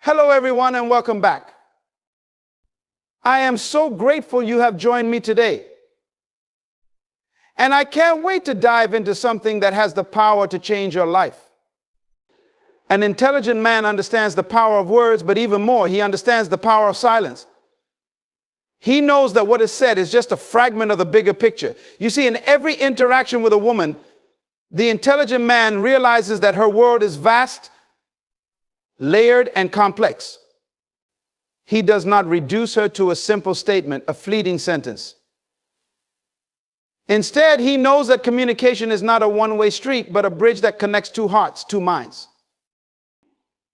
Hello, everyone, and welcome back. I am so grateful you have joined me today. And I can't wait to dive into something that has the power to change your life. An intelligent man understands the power of words, but even more, he understands the power of silence. He knows that what is said is just a fragment of the bigger picture. You see, in every interaction with a woman, the intelligent man realizes that her world is vast, layered, and complex. He does not reduce her to a simple statement, a fleeting sentence. Instead, he knows that communication is not a one-way street, but a bridge that connects two hearts, two minds.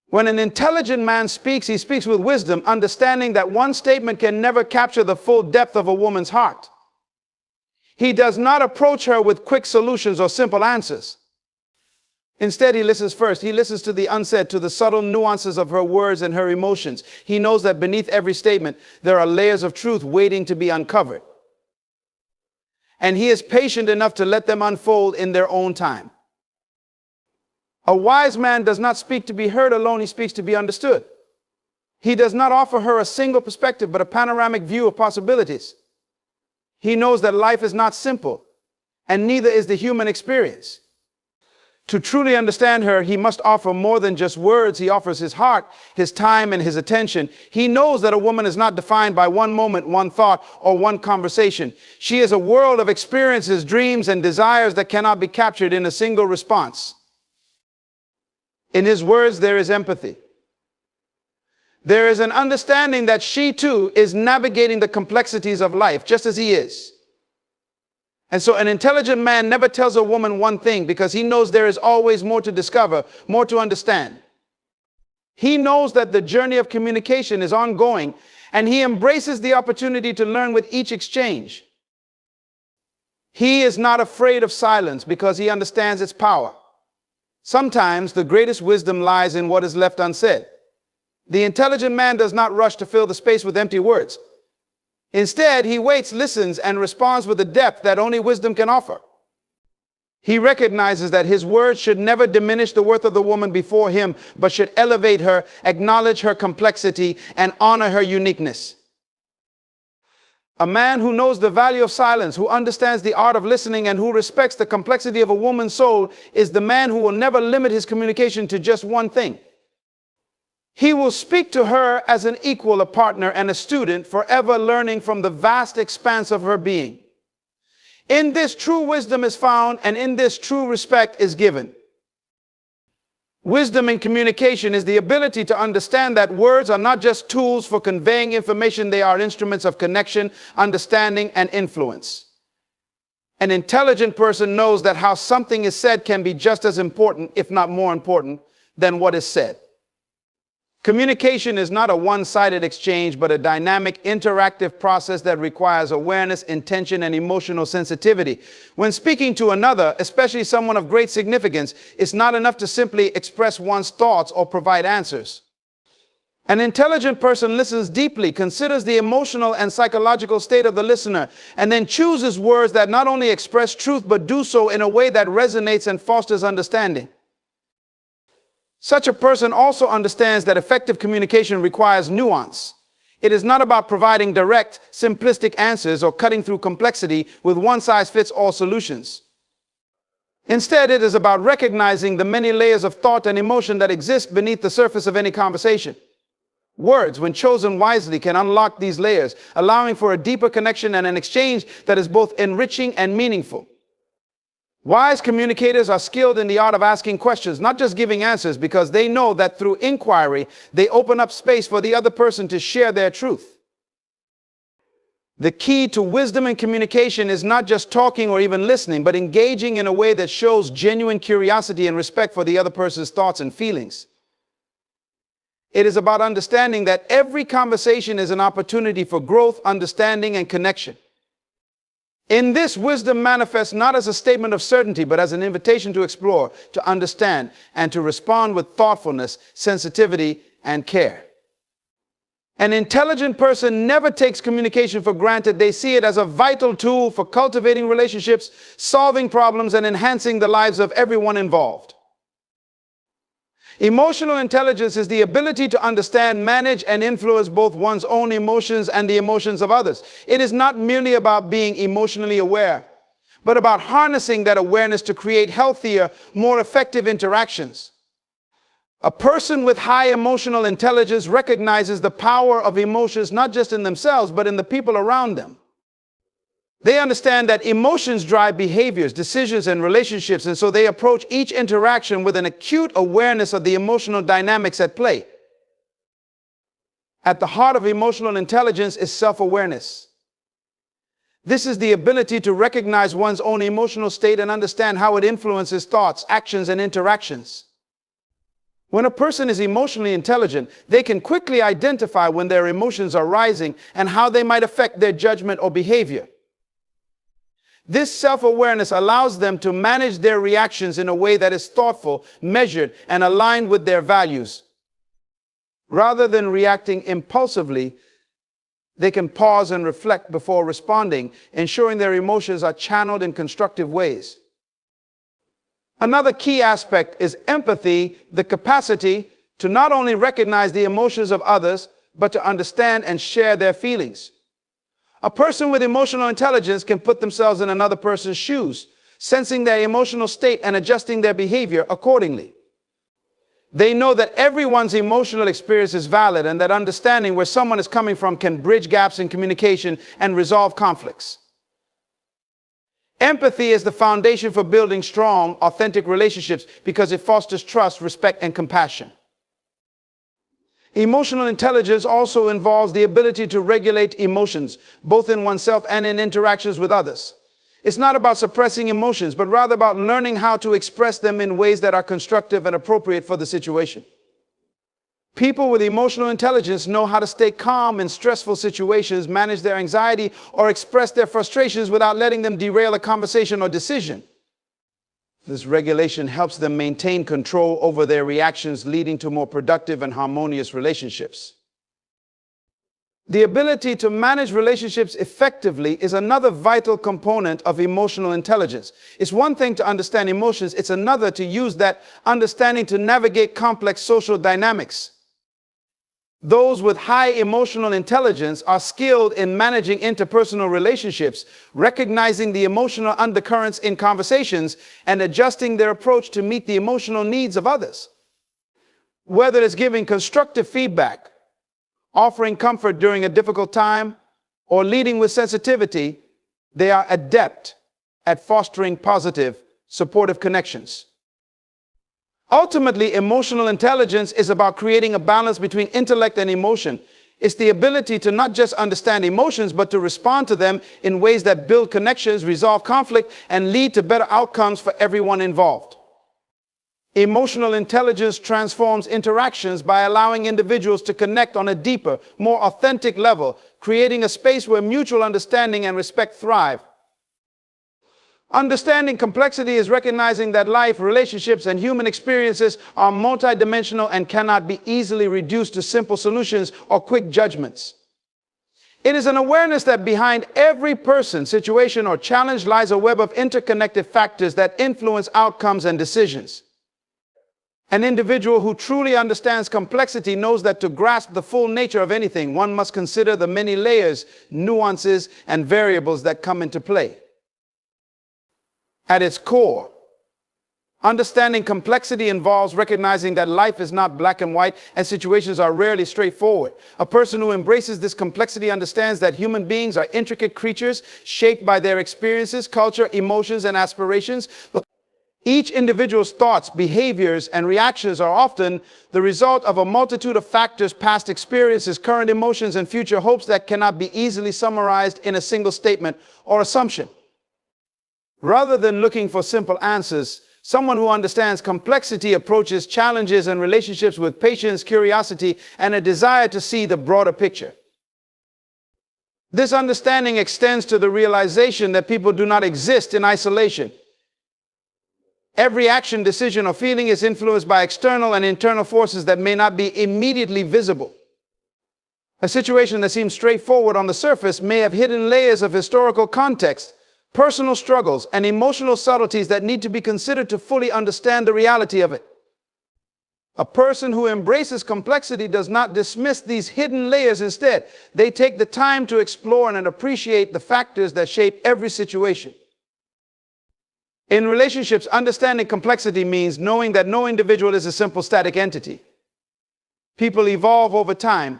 When an intelligent man speaks, he speaks with wisdom, understanding that one statement can never capture the full depth of a woman's heart. He does not approach her with quick solutions or simple answers. Instead, he listens first. He listens to the unsaid, to the subtle nuances of her words and her emotions. He knows that beneath every statement, there are layers of truth waiting to be uncovered. And he is patient enough to let them unfold in their own time. A wise man does not speak to be heard alone, he speaks to be understood. He does not offer her a single perspective, but a panoramic view of possibilities. He knows that life is not simple, and neither is the human experience. To truly understand her, he must offer more than just words. He offers his heart, his time, and his attention. He knows that a woman is not defined by one moment, one thought, or one conversation. She is a world of experiences, dreams, and desires that cannot be captured in a single response. In his words, there is empathy. There is an understanding that she too is navigating the complexities of life, just as he is. And so an intelligent man never tells a woman one thing because he knows there is always more to discover, more to understand. He knows that the journey of communication is ongoing, and he embraces the opportunity to learn with each exchange. He is not afraid of silence because he understands its power. Sometimes the greatest wisdom lies in what is left unsaid. The intelligent man does not rush to fill the space with empty words. Instead, he waits, listens, and responds with a depth that only wisdom can offer. He recognizes that his words should never diminish the worth of the woman before him, but should elevate her, acknowledge her complexity, and honor her uniqueness. A man who knows the value of silence, who understands the art of listening, and who respects the complexity of a woman's soul is the man who will never limit his communication to just one thing. He will speak to her as an equal, a partner, and a student, forever learning from the vast expanse of her being. In this, true wisdom is found, and in this, true respect is given. Wisdom in communication is the ability to understand that words are not just tools for conveying information, they are instruments of connection, understanding, and influence. An intelligent person knows that how something is said can be just as important, if not more important, than what is said. Communication is not a one-sided exchange, but a dynamic, interactive process that requires awareness, intention, and emotional sensitivity. When speaking to another, especially someone of great significance, it's not enough to simply express one's thoughts or provide answers. An intelligent person listens deeply, considers the emotional and psychological state of the listener, and then chooses words that not only express truth, but do so in a way that resonates and fosters understanding. Such a person also understands that effective communication requires nuance. It is not about providing direct, simplistic answers or cutting through complexity with one-size-fits-all solutions. Instead, it is about recognizing the many layers of thought and emotion that exist beneath the surface of any conversation. Words, when chosen wisely, can unlock these layers, allowing for a deeper connection and an exchange that is both enriching and meaningful. Wise communicators are skilled in the art of asking questions, not just giving answers, because they know that through inquiry, they open up space for the other person to share their truth. The key to wisdom in communication is not just talking or even listening, but engaging in a way that shows genuine curiosity and respect for the other person's thoughts and feelings. It is about understanding that every conversation is an opportunity for growth, understanding, and connection. In this, wisdom manifests not as a statement of certainty, but as an invitation to explore, to understand, and to respond with thoughtfulness, sensitivity, and care. An intelligent person never takes communication for granted. They see it as a vital tool for cultivating relationships, solving problems, and enhancing the lives of everyone involved. Emotional intelligence is the ability to understand, manage, and influence both one's own emotions and the emotions of others. It is not merely about being emotionally aware, but about harnessing that awareness to create healthier, more effective interactions. A person with high emotional intelligence recognizes the power of emotions not just in themselves, but in the people around them. They understand that emotions drive behaviors, decisions, and relationships, and so they approach each interaction with an acute awareness of the emotional dynamics at play. At the heart of emotional intelligence is self-awareness. This is the ability to recognize one's own emotional state and understand how it influences thoughts, actions, and interactions. When a person is emotionally intelligent, they can quickly identify when their emotions are rising and how they might affect their judgment or behavior. This self-awareness allows them to manage their reactions in a way that is thoughtful, measured, and aligned with their values. Rather than reacting impulsively, they can pause and reflect before responding, ensuring their emotions are channeled in constructive ways. Another key aspect is empathy, the capacity to not only recognize the emotions of others, but to understand and share their feelings. A person with emotional intelligence can put themselves in another person's shoes, sensing their emotional state and adjusting their behavior accordingly. They know that everyone's emotional experience is valid and that understanding where someone is coming from can bridge gaps in communication and resolve conflicts. Empathy is the foundation for building strong, authentic relationships because it fosters trust, respect, and compassion. Emotional intelligence also involves the ability to regulate emotions, both in oneself and in interactions with others. It's not about suppressing emotions, but rather about learning how to express them in ways that are constructive and appropriate for the situation. People with emotional intelligence know how to stay calm in stressful situations, manage their anxiety, or express their frustrations without letting them derail a conversation or decision. This regulation helps them maintain control over their reactions, leading to more productive and harmonious relationships. The ability to manage relationships effectively is another vital component of emotional intelligence. It's one thing to understand emotions, it's another to use that understanding to navigate complex social dynamics. Those with high emotional intelligence are skilled in managing interpersonal relationships, recognizing the emotional undercurrents in conversations, and adjusting their approach to meet the emotional needs of others. Whether it's giving constructive feedback, offering comfort during a difficult time, or leading with sensitivity, they are adept at fostering positive, supportive connections. Ultimately, emotional intelligence is about creating a balance between intellect and emotion. It's the ability to not just understand emotions, but to respond to them in ways that build connections, resolve conflict, and lead to better outcomes for everyone involved. Emotional intelligence transforms interactions by allowing individuals to connect on a deeper, more authentic level, creating a space where mutual understanding and respect thrive. Understanding complexity is recognizing that life, relationships, and human experiences are multidimensional and cannot be easily reduced to simple solutions or quick judgments. It is an awareness that behind every person, situation, or challenge lies a web of interconnected factors that influence outcomes and decisions. An individual who truly understands complexity knows that to grasp the full nature of anything, one must consider the many layers, nuances, and variables that come into play. At its core, understanding complexity involves recognizing that life is not black and white and situations are rarely straightforward. A person who embraces this complexity understands that human beings are intricate creatures shaped by their experiences, culture, emotions, and aspirations. Each individual's thoughts, behaviors, and reactions are often the result of a multitude of factors, past experiences, current emotions, and future hopes that cannot be easily summarized in a single statement or assumption. Rather than looking for simple answers, someone who understands complexity approaches challenges and relationships with patience, curiosity, and a desire to see the broader picture. This understanding extends to the realization that people do not exist in isolation. Every action, decision, or feeling is influenced by external and internal forces that may not be immediately visible. A situation that seems straightforward on the surface may have hidden layers of historical context, personal struggles, and emotional subtleties that need to be considered to fully understand the reality of it. A person who embraces complexity does not dismiss these hidden layers. Instead, they take the time to explore and appreciate the factors that shape every situation. In relationships, understanding complexity means knowing that no individual is a simple static entity. People evolve over time,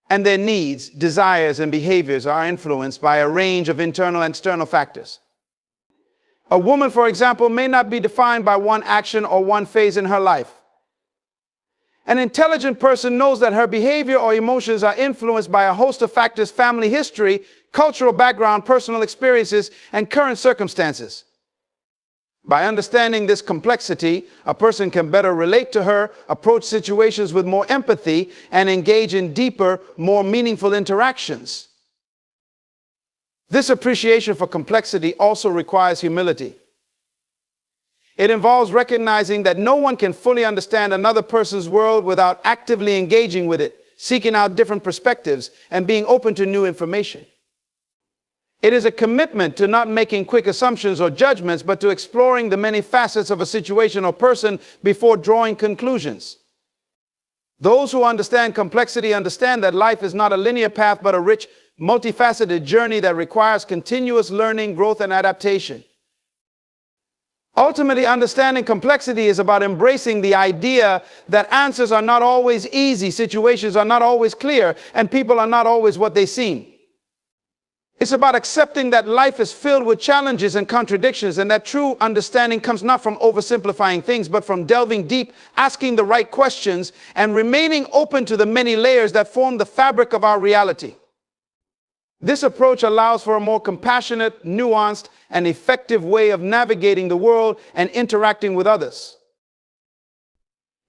and their needs, desires, and behaviors are influenced by a range of internal and external factors. A woman, for example, may not be defined by one action or one phase in her life. An intelligent person knows that her behavior or emotions are influenced by a host of factors: family history, cultural background, personal experiences, and current circumstances. By understanding this complexity, a person can better relate to her, approach situations with more empathy, and engage in deeper, more meaningful interactions. This appreciation for complexity also requires humility. It involves recognizing that no one can fully understand another person's world without actively engaging with it, seeking out different perspectives, and being open to new information. It is a commitment to not making quick assumptions or judgments, but to exploring the many facets of a situation or person before drawing conclusions. Those who understand complexity understand that life is not a linear path, but a rich, multifaceted journey that requires continuous learning, growth, and adaptation. Ultimately, understanding complexity is about embracing the idea that answers are not always easy, situations are not always clear, and people are not always what they seem. It's about accepting that life is filled with challenges and contradictions, and that true understanding comes not from oversimplifying things, but from delving deep, asking the right questions, and remaining open to the many layers that form the fabric of our reality. This approach allows for a more compassionate, nuanced, and effective way of navigating the world and interacting with others.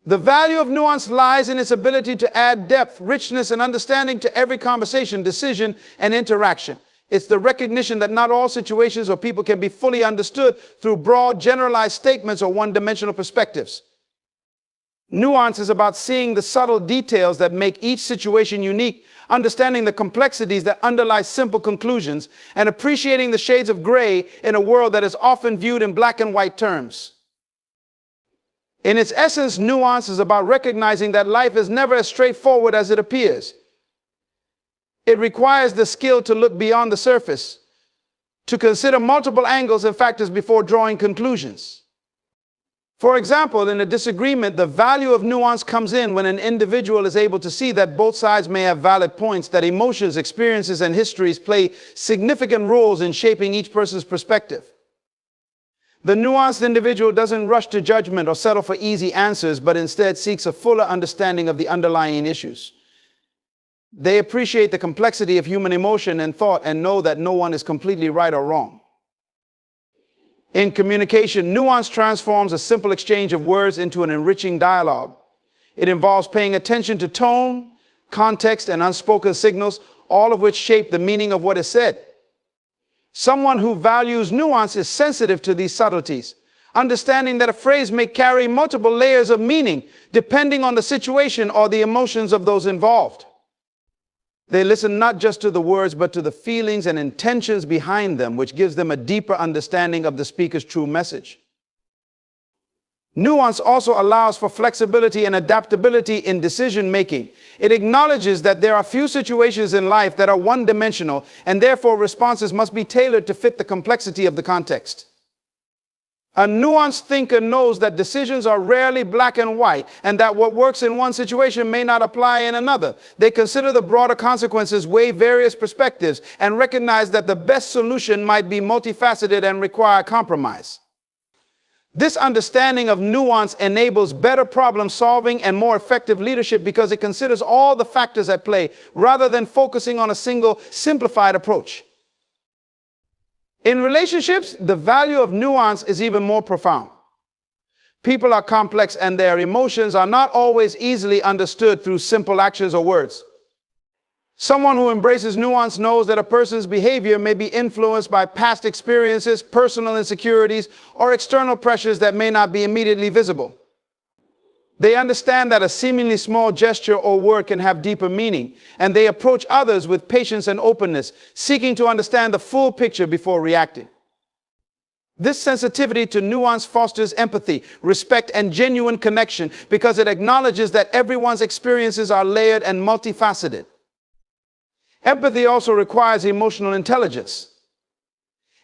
The value of nuance lies in its ability to add depth, richness, and understanding to every conversation, decision, and interaction. It's the recognition that not all situations or people can be fully understood through broad, generalized statements or one-dimensional perspectives. Nuance is about seeing the subtle details that make each situation unique, understanding the complexities that underlie simple conclusions, and appreciating the shades of gray in a world that is often viewed in black and white terms. In its essence, nuance is about recognizing that life is never as straightforward as it appears. It requires the skill to look beyond the surface, to consider multiple angles and factors before drawing conclusions. For example, in a disagreement, the value of nuance comes in when an individual is able to see that both sides may have valid points, that emotions, experiences, and histories play significant roles in shaping each person's perspective. The nuanced individual doesn't rush to judgment or settle for easy answers, but instead seeks a fuller understanding of the underlying issues. They appreciate the complexity of human emotion and thought and know that no one is completely right or wrong. In communication, nuance transforms a simple exchange of words into an enriching dialogue. It involves paying attention to tone, context, and unspoken signals, all of which shape the meaning of what is said. Someone who values nuance is sensitive to these subtleties, understanding that a phrase may carry multiple layers of meaning depending on the situation or the emotions of those involved. They listen not just to the words, but to the feelings and intentions behind them, which gives them a deeper understanding of the speaker's true message. Nuance also allows for flexibility and adaptability in decision-making. It acknowledges that there are few situations in life that are one-dimensional, and therefore responses must be tailored to fit the complexity of the context. A nuanced thinker knows that decisions are rarely black and white, and that what works in one situation may not apply in another. They consider the broader consequences, weigh various perspectives, and recognize that the best solution might be multifaceted and require compromise. This understanding of nuance enables better problem solving and more effective leadership because it considers all the factors at play rather than focusing on a single simplified approach. In relationships, the value of nuance is even more profound. People are complex and their emotions are not always easily understood through simple actions or words. Someone who embraces nuance knows that a person's behavior may be influenced by past experiences, personal insecurities, or external pressures that may not be immediately visible. They understand that a seemingly small gesture or word can have deeper meaning, and they approach others with patience and openness, seeking to understand the full picture before reacting. This sensitivity to nuance fosters empathy, respect, and genuine connection because it acknowledges that everyone's experiences are layered and multifaceted. Empathy also requires emotional intelligence.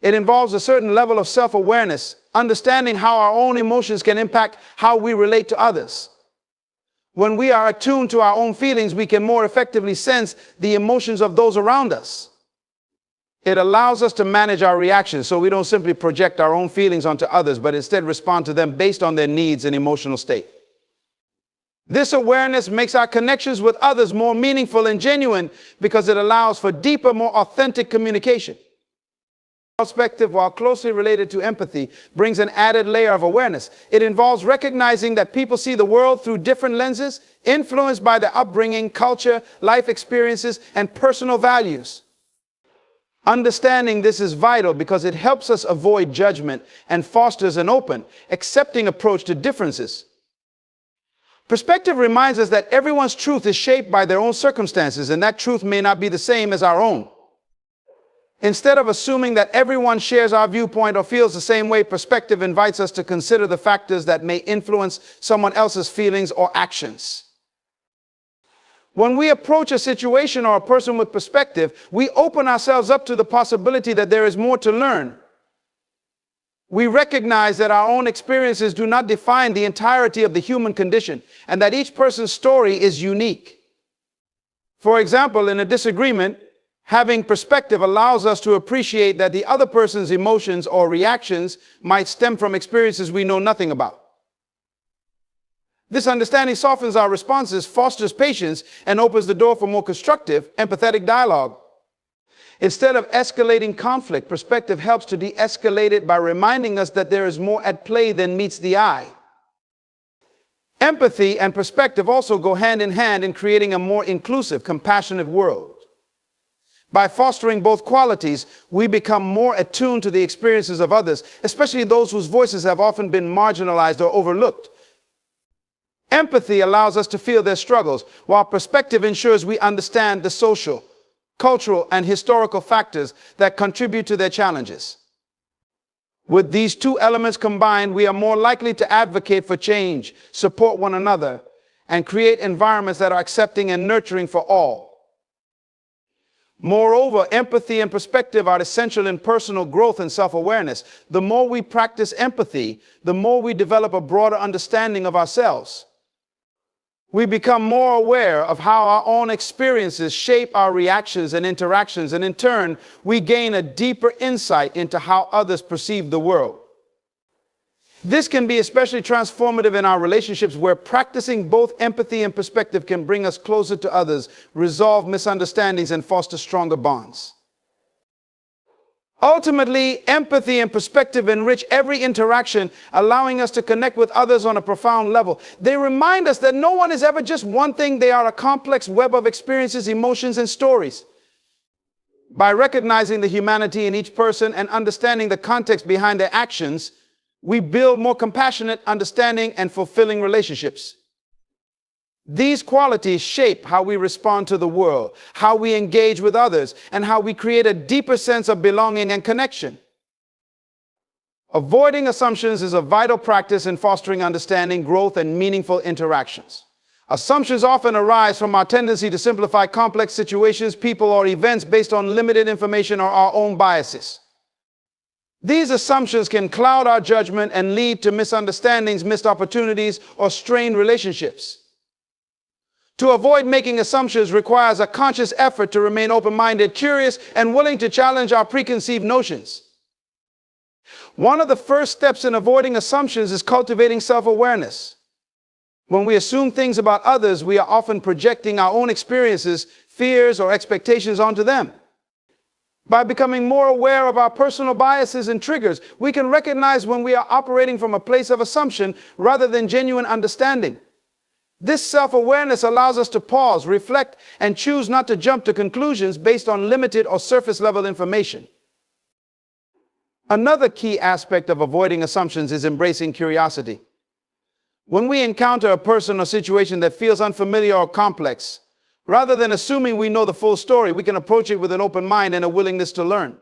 It involves a certain level of self-awareness, understanding how our own emotions can impact how we relate to others. When we are attuned to our own feelings, we can more effectively sense the emotions of those around us. It allows us to manage our reactions so we don't simply project our own feelings onto others, but instead respond to them based on their needs and emotional state. This awareness makes our connections with others more meaningful and genuine because it allows for deeper, more authentic communication. Perspective, while closely related to empathy, brings an added layer of awareness. It involves recognizing that people see the world through different lenses, influenced by their upbringing, culture, life experiences, and personal values. Understanding this is vital because it helps us avoid judgment and fosters an open, accepting approach to differences. Perspective reminds us that everyone's truth is shaped by their own circumstances, and that truth may not be the same as our own. Instead of assuming that everyone shares our viewpoint or feels the same way, perspective invites us to consider the factors that may influence someone else's feelings or actions. When we approach a situation or a person with perspective, we open ourselves up to the possibility that there is more to learn. We recognize that our own experiences do not define the entirety of the human condition, and that each person's story is unique. For example, in a disagreement, having perspective allows us to appreciate that the other person's emotions or reactions might stem from experiences we know nothing about. This understanding softens our responses, fosters patience, and opens the door for more constructive, empathetic dialogue. Instead of escalating conflict, perspective helps to de-escalate it by reminding us that there is more at play than meets the eye. Empathy and perspective also go hand in hand in creating a more inclusive, compassionate world. By fostering both qualities, we become more attuned to the experiences of others, especially those whose voices have often been marginalized or overlooked. Empathy allows us to feel their struggles, while perspective ensures we understand the social, cultural, and historical factors that contribute to their challenges. With these two elements combined, we are more likely to advocate for change, support one another, and create environments that are accepting and nurturing for all. Moreover, empathy and perspective are essential in personal growth and self-awareness. The more we practice empathy, the more we develop a broader understanding of ourselves. We become more aware of how our own experiences shape our reactions and interactions, and in turn, we gain a deeper insight into how others perceive the world. This can be especially transformative in our relationships, where practicing both empathy and perspective can bring us closer to others, resolve misunderstandings, and foster stronger bonds. Ultimately, empathy and perspective enrich every interaction, allowing us to connect with others on a profound level. They remind us that no one is ever just one thing. They are a complex web of experiences, emotions, and stories. By recognizing the humanity in each person and understanding the context behind their actions, we build more compassionate, understanding, and fulfilling relationships. These qualities shape how we respond to the world, how we engage with others, and how we create a deeper sense of belonging and connection. Avoiding assumptions is a vital practice in fostering understanding, growth, and meaningful interactions. Assumptions often arise from our tendency to simplify complex situations, people, or events based on limited information or our own biases. These assumptions can cloud our judgment and lead to misunderstandings, missed opportunities, or strained relationships. To avoid making assumptions requires a conscious effort to remain open-minded, curious, and willing to challenge our preconceived notions. One of the first steps in avoiding assumptions is cultivating self-awareness. When we assume things about others, we are often projecting our own experiences, fears, or expectations onto them. By becoming more aware of our personal biases and triggers, we can recognize when we are operating from a place of assumption rather than genuine understanding. This self-awareness allows us to pause, reflect, and choose not to jump to conclusions based on limited or surface-level information. Another key aspect of avoiding assumptions is embracing curiosity. When we encounter a person or situation that feels unfamiliar or complex, rather than assuming we know the full story, we can approach it with an open mind and a willingness to learn.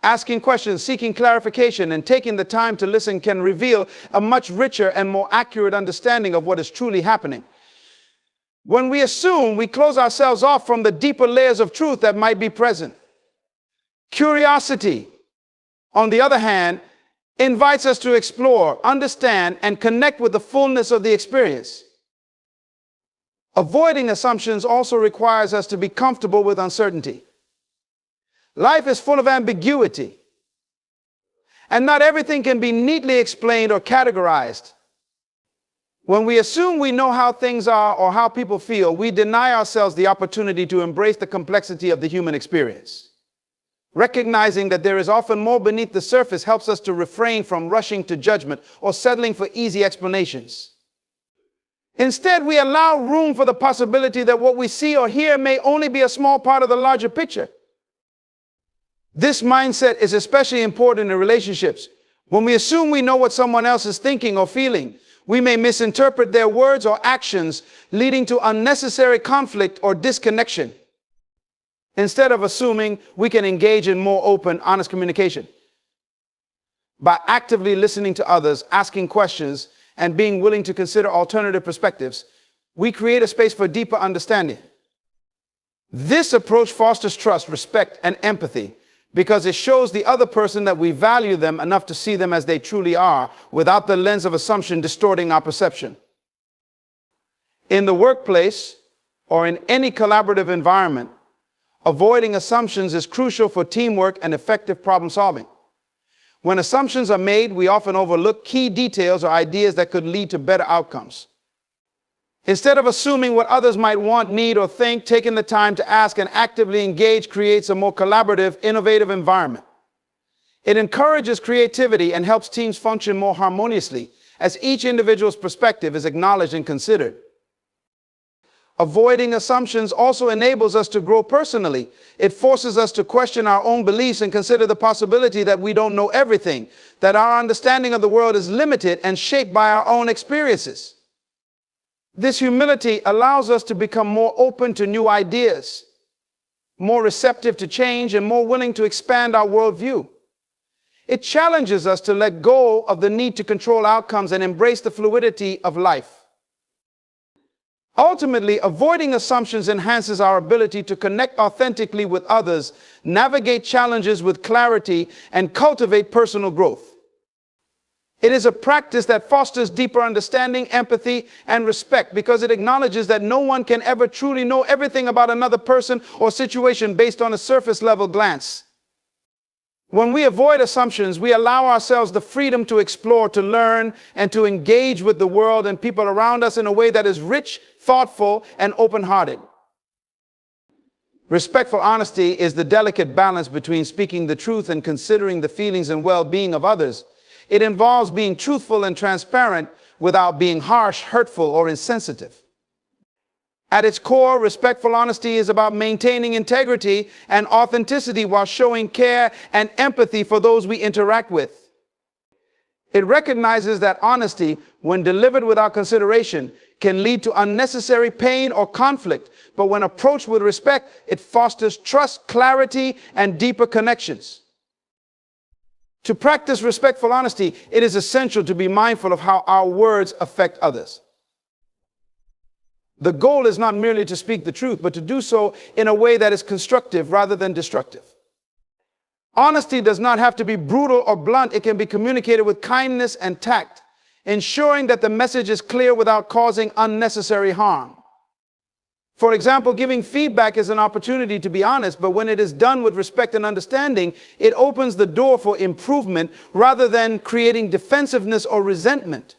Asking questions, seeking clarification, and taking the time to listen can reveal a much richer and more accurate understanding of what is truly happening. When we assume, we close ourselves off from the deeper layers of truth that might be present. Curiosity, on the other hand, invites us to explore, understand, and connect with the fullness of the experience. Avoiding assumptions also requires us to be comfortable with uncertainty. Life is full of ambiguity, and not everything can be neatly explained or categorized. When we assume we know how things are or how people feel, we deny ourselves the opportunity to embrace the complexity of the human experience. Recognizing that there is often more beneath the surface helps us to refrain from rushing to judgment or settling for easy explanations. Instead, we allow room for the possibility that what we see or hear may only be a small part of the larger picture. This mindset is especially important in relationships. When we assume we know what someone else is thinking or feeling, we may misinterpret their words or actions, leading to unnecessary conflict or disconnection. Instead of assuming, we can engage in more open, honest communication. By actively listening to others, asking questions, and being willing to consider alternative perspectives, we create a space for deeper understanding. This approach fosters trust, respect, and empathy, because it shows the other person that we value them enough to see them as they truly are, without the lens of assumption distorting our perception. In the workplace or in any collaborative environment, avoiding assumptions is crucial for teamwork and effective problem solving. When assumptions are made, we often overlook key details or ideas that could lead to better outcomes. Instead of assuming what others might want, need, or think, taking the time to ask and actively engage creates a more collaborative, innovative environment. It encourages creativity and helps teams function more harmoniously, as each individual's perspective is acknowledged and considered. Avoiding assumptions also enables us to grow personally. It forces us to question our own beliefs and consider the possibility that we don't know everything, that our understanding of the world is limited and shaped by our own experiences. This humility allows us to become more open to new ideas, more receptive to change, and more willing to expand our worldview. It challenges us to let go of the need to control outcomes and embrace the fluidity of life. Ultimately, avoiding assumptions enhances our ability to connect authentically with others, navigate challenges with clarity, and cultivate personal growth. It is a practice that fosters deeper understanding, empathy, and respect, because it acknowledges that no one can ever truly know everything about another person or situation based on a surface-level glance. When we avoid assumptions, we allow ourselves the freedom to explore, to learn, and to engage with the world and people around us in a way that is rich, thoughtful, and open-hearted. Respectful honesty is the delicate balance between speaking the truth and considering the feelings and well-being of others. It involves being truthful and transparent without being harsh, hurtful, or insensitive. At its core, respectful honesty is about maintaining integrity and authenticity while showing care and empathy for those we interact with. It recognizes that honesty, when delivered without consideration, can lead to unnecessary pain or conflict, but when approached with respect, it fosters trust, clarity, and deeper connections. To practice respectful honesty, it is essential to be mindful of how our words affect others. The goal is not merely to speak the truth, but to do so in a way that is constructive rather than destructive. Honesty does not have to be brutal or blunt. It can be communicated with kindness and tact, ensuring that the message is clear without causing unnecessary harm. For example, giving feedback is an opportunity to be honest, but when it is done with respect and understanding, it opens the door for improvement rather than creating defensiveness or resentment.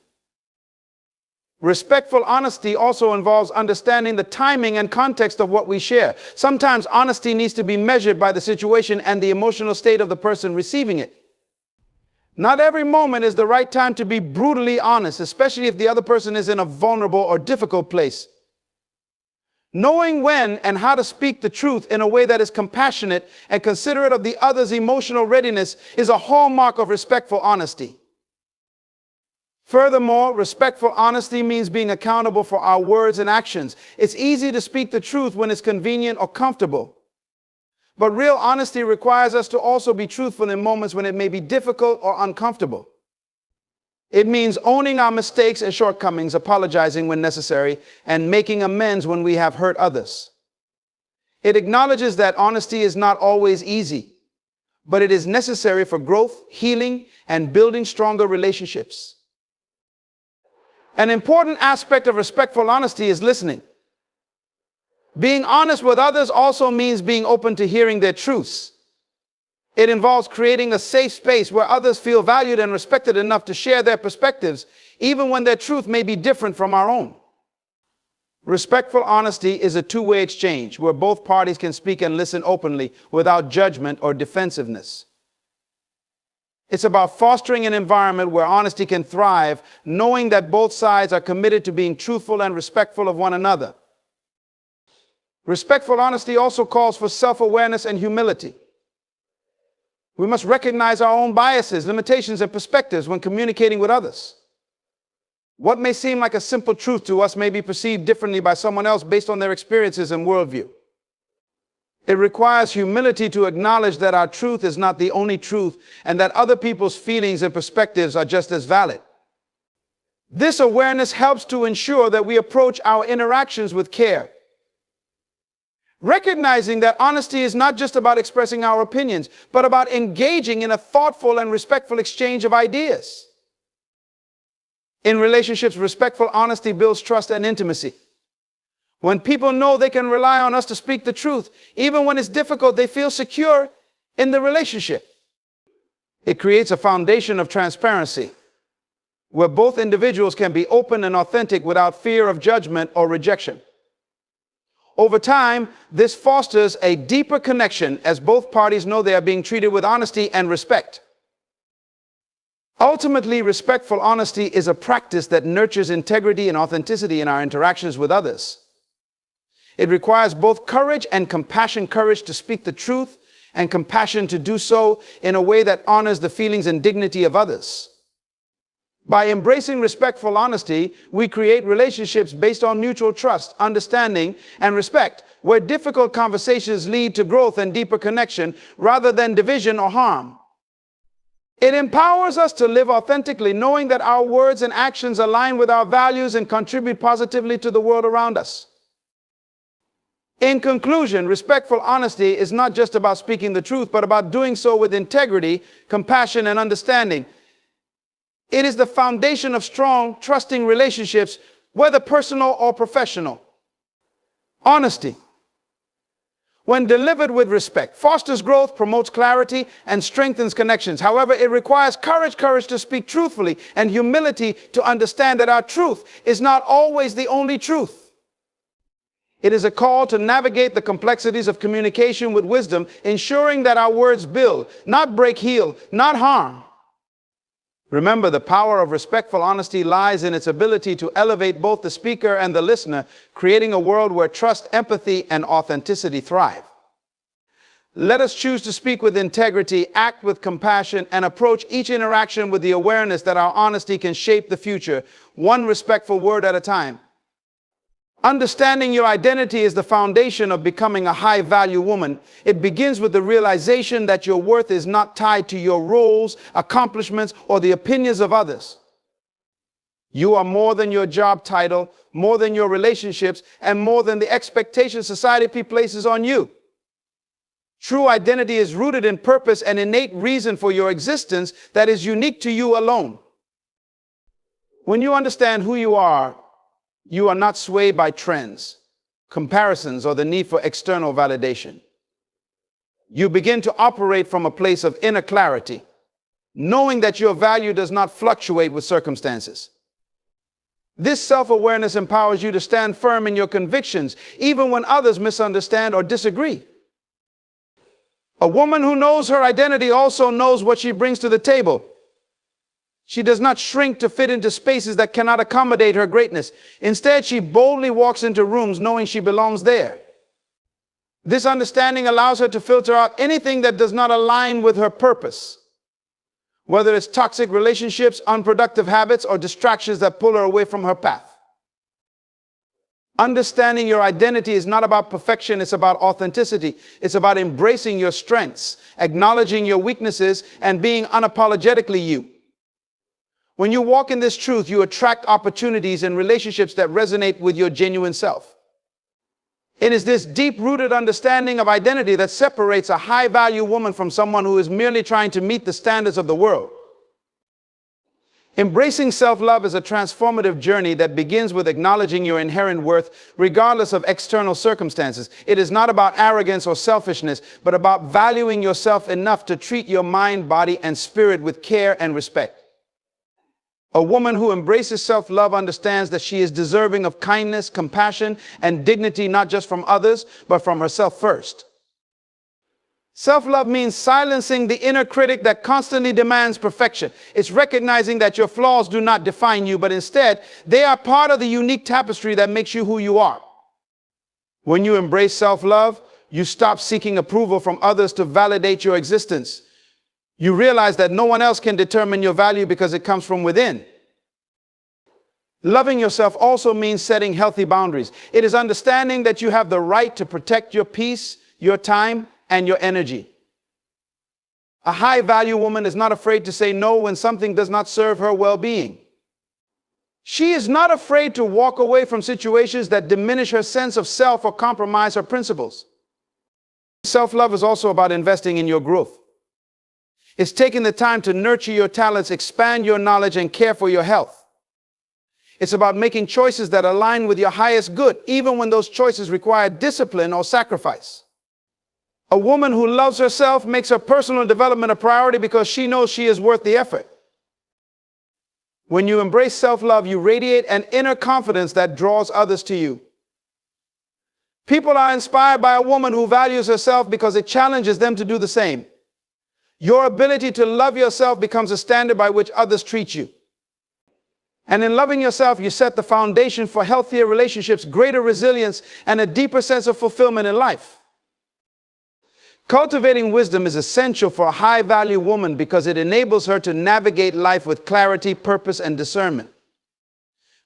Respectful honesty also involves understanding the timing and context of what we share. Sometimes honesty needs to be measured by the situation and the emotional state of the person receiving it. Not every moment is the right time to be brutally honest, especially if the other person is in a vulnerable or difficult place. Knowing when and how to speak the truth in a way that is compassionate and considerate of the other's emotional readiness is a hallmark of respectful honesty. Furthermore, respectful honesty means being accountable for our words and actions. It's easy to speak the truth when it's convenient or comfortable. But real honesty requires us to also be truthful in moments when it may be difficult or uncomfortable. It means owning our mistakes and shortcomings, apologizing when necessary, and making amends when we have hurt others. It acknowledges that honesty is not always easy, but it is necessary for growth, healing, and building stronger relationships. An important aspect of respectful honesty is listening. Being honest with others also means being open to hearing their truths. It involves creating a safe space where others feel valued and respected enough to share their perspectives, even when their truth may be different from our own. Respectful honesty is a two-way exchange where both parties can speak and listen openly without judgment or defensiveness. It's about fostering an environment where honesty can thrive, knowing that both sides are committed to being truthful and respectful of one another. Respectful honesty also calls for self-awareness and humility. We must recognize our own biases, limitations, and perspectives when communicating with others. What may seem like a simple truth to us may be perceived differently by someone else based on their experiences and worldview. It requires humility to acknowledge that our truth is not the only truth and that other people's feelings and perspectives are just as valid. This awareness helps to ensure that we approach our interactions with care. Recognizing that honesty is not just about expressing our opinions, but about engaging in a thoughtful and respectful exchange of ideas. In relationships, respectful honesty builds trust and intimacy. When people know they can rely on us to speak the truth, even when it's difficult, they feel secure in the relationship. It creates a foundation of transparency, where both individuals can be open and authentic without fear of judgment or rejection. Over time, this fosters a deeper connection as both parties know they are being treated with honesty and respect. Ultimately, respectful honesty is a practice that nurtures integrity and authenticity in our interactions with others. It requires both courage and compassion, courage to speak the truth and compassion to do so in a way that honors the feelings and dignity of others. By embracing respectful honesty, we create relationships based on mutual trust, understanding, and respect, where difficult conversations lead to growth and deeper connection rather than division or harm. It empowers us to live authentically, knowing that our words and actions align with our values and contribute positively to the world around us. In conclusion, respectful honesty is not just about speaking the truth, but about doing so with integrity, compassion, and understanding. It is the foundation of strong, trusting relationships, whether personal or professional. Honesty, when delivered with respect, fosters growth, promotes clarity, and strengthens connections. However, it requires courage to speak truthfully, and humility to understand that our truth is not always the only truth. It is a call to navigate the complexities of communication with wisdom, ensuring that our words build, not break, heal, not harm. Remember, the power of respectful honesty lies in its ability to elevate both the speaker and the listener, creating a world where trust, empathy, and authenticity thrive. Let us choose to speak with integrity, act with compassion, and approach each interaction with the awareness that our honesty can shape the future, one respectful word at a time. Understanding your identity is the foundation of becoming a high-value woman. It begins with the realization that your worth is not tied to your roles, accomplishments, or the opinions of others. You are more than your job title, more than your relationships, and more than the expectations society places on you. True identity is rooted in purpose and innate reason for your existence that is unique to you alone. When you understand who you are not swayed by trends, comparisons, or the need for external validation. You begin to operate from a place of inner clarity, knowing that your value does not fluctuate with circumstances. This self-awareness empowers you to stand firm in your convictions, even when others misunderstand or disagree. A woman who knows her identity also knows what she brings to the table. She does not shrink to fit into spaces that cannot accommodate her greatness. Instead, she boldly walks into rooms knowing she belongs there. This understanding allows her to filter out anything that does not align with her purpose, whether it's toxic relationships, unproductive habits, or distractions that pull her away from her path. Understanding your identity is not about perfection, it's about authenticity. It's about embracing your strengths, acknowledging your weaknesses, and being unapologetically you. When you walk in this truth, you attract opportunities and relationships that resonate with your genuine self. It is this deep-rooted understanding of identity that separates a high-value woman from someone who is merely trying to meet the standards of the world. Embracing self-love is a transformative journey that begins with acknowledging your inherent worth, regardless of external circumstances. It is not about arrogance or selfishness, but about valuing yourself enough to treat your mind, body, and spirit with care and respect. A woman who embraces self-love understands that she is deserving of kindness, compassion, and dignity, not just from others, but from herself first. Self-love means silencing the inner critic that constantly demands perfection. It's recognizing that your flaws do not define you, but instead, they are part of the unique tapestry that makes you who you are. When you embrace self-love, you stop seeking approval from others to validate your existence. You realize that no one else can determine your value because it comes from within. Loving yourself also means setting healthy boundaries. It is understanding that you have the right to protect your peace, your time, and your energy. A high-value woman is not afraid to say no when something does not serve her well-being. She is not afraid to walk away from situations that diminish her sense of self or compromise her principles. Self-love is also about investing in your growth. It's taking the time to nurture your talents, expand your knowledge, and care for your health. It's about making choices that align with your highest good, even when those choices require discipline or sacrifice. A woman who loves herself makes her personal development a priority because she knows she is worth the effort. When you embrace self-love, you radiate an inner confidence that draws others to you. People are inspired by a woman who values herself because it challenges them to do the same. Your ability to love yourself becomes a standard by which others treat you. And in loving yourself, you set the foundation for healthier relationships, greater resilience, and a deeper sense of fulfillment in life. Cultivating wisdom is essential for a high-value woman because it enables her to navigate life with clarity, purpose, and discernment.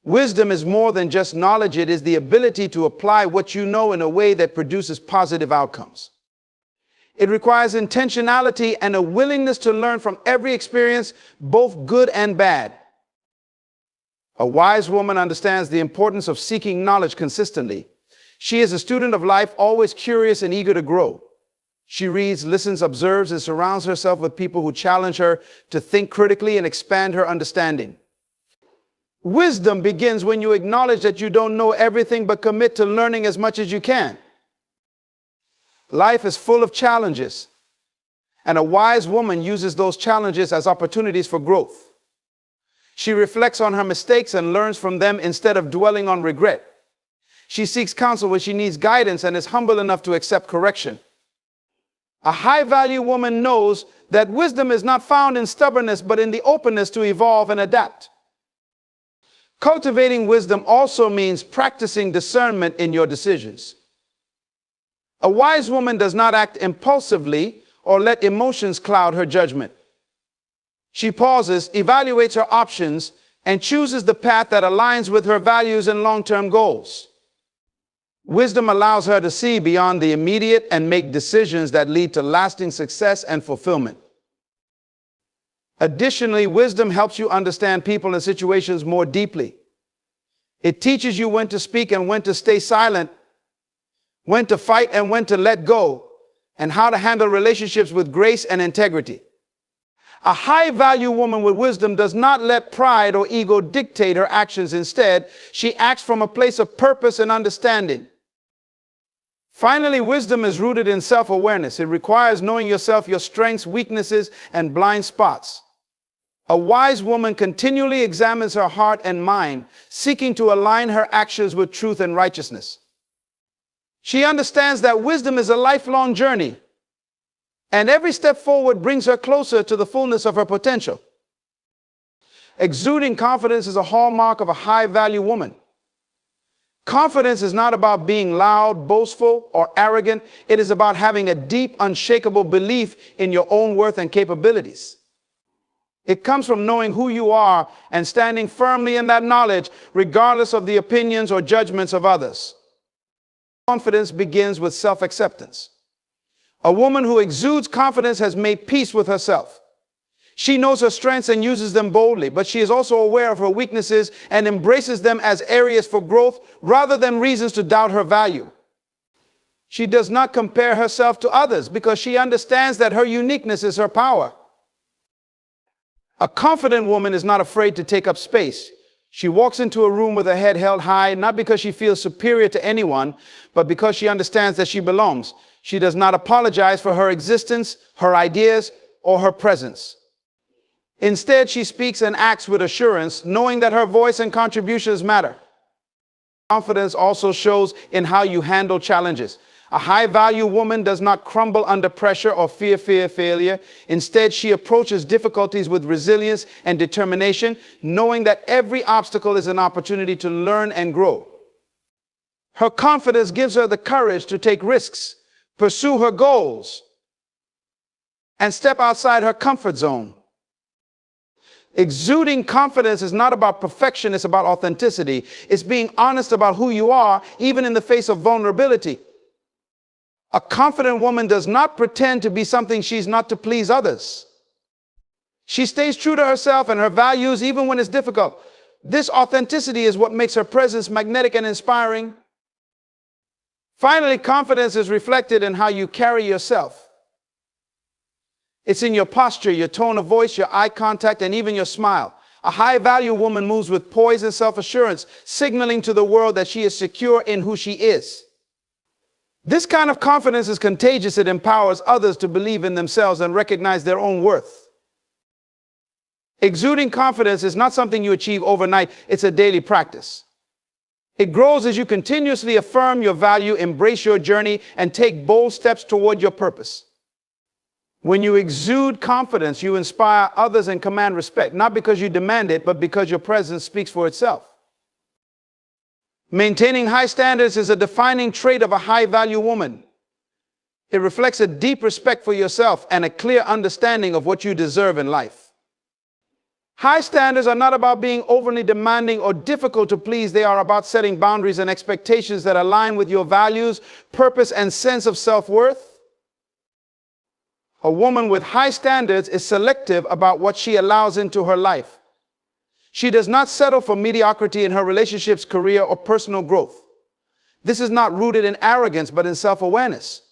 Wisdom is more than just knowledge. It is the ability to apply what you know in a way that produces positive outcomes. It requires intentionality and a willingness to learn from every experience, both good and bad. A wise woman understands the importance of seeking knowledge consistently. She is a student of life, always curious and eager to grow. She reads, listens, observes, and surrounds herself with people who challenge her to think critically and expand her understanding. Wisdom begins when you acknowledge that you don't know everything, but commit to learning as much as you can. Life is full of challenges, and a wise woman uses those challenges as opportunities for growth. She reflects on her mistakes and learns from them instead of dwelling on regret. She seeks counsel when she needs guidance and is humble enough to accept correction. A high-value woman knows that wisdom is not found in stubbornness, but in the openness to evolve and adapt. Cultivating wisdom also means practicing discernment in your decisions. A wise woman does not act impulsively or let emotions cloud her judgment. She pauses, evaluates her options, and chooses the path that aligns with her values and long-term goals. Wisdom allows her to see beyond the immediate and make decisions that lead to lasting success and fulfillment. Additionally, wisdom helps you understand people and situations more deeply. It teaches you when to speak and when to stay silent, when to fight and when to let go, and how to handle relationships with grace and integrity. A high-value woman with wisdom does not let pride or ego dictate her actions. Instead, she acts from a place of purpose and understanding. Finally, wisdom is rooted in self-awareness. It requires knowing yourself, your strengths, weaknesses, and blind spots. A wise woman continually examines her heart and mind, seeking to align her actions with truth and righteousness. She understands that wisdom is a lifelong journey, and every step forward brings her closer to the fullness of her potential. Exuding confidence is a hallmark of a high-value woman. Confidence is not about being loud, boastful, or arrogant. It is about having a deep, unshakable belief in your own worth and capabilities. It comes from knowing who you are and standing firmly in that knowledge, regardless of the opinions or judgments of others. Confidence begins with self-acceptance. A woman who exudes confidence has made peace with herself. She knows her strengths and uses them boldly, but she is also aware of her weaknesses and embraces them as areas for growth rather than reasons to doubt her value. She does not compare herself to others because she understands that her uniqueness is her power. A confident woman is not afraid to take up space. She walks into a room with her head held high, not because she feels superior to anyone, but because she understands that she belongs. She does not apologize for her existence, her ideas, or her presence. Instead, she speaks and acts with assurance, knowing that her voice and contributions matter. Confidence also shows in how you handle challenges. A high-value woman does not crumble under pressure or fear failure. Instead, she approaches difficulties with resilience and determination, knowing that every obstacle is an opportunity to learn and grow. Her confidence gives her the courage to take risks, pursue her goals, and step outside her comfort zone. Exuding confidence is not about perfection, it's about authenticity. It's being honest about who you are, even in the face of vulnerability. A confident woman does not pretend to be something she's not to please others. She stays true to herself and her values even when it's difficult. This authenticity is what makes her presence magnetic and inspiring. Finally, confidence is reflected in how you carry yourself. It's in your posture, your tone of voice, your eye contact, and even your smile. A high-value woman moves with poise and self-assurance, signaling to the world that she is secure in who she is. This kind of confidence is contagious. It empowers others to believe in themselves and recognize their own worth. Exuding confidence is not something you achieve overnight. It's a daily practice. It grows as you continuously affirm your value, embrace your journey, and take bold steps toward your purpose. When you exude confidence, you inspire others and command respect, not because you demand it, but because your presence speaks for itself. Maintaining high standards is a defining trait of a high-value woman. It reflects a deep respect for yourself and a clear understanding of what you deserve in life. High standards are not about being overly demanding or difficult to please. They are about setting boundaries and expectations that align with your values, purpose, and sense of self-worth. A woman with high standards is selective about what she allows into her life. She does not settle for mediocrity in her relationships, career, or personal growth. This is not rooted in arrogance, but in self-awareness.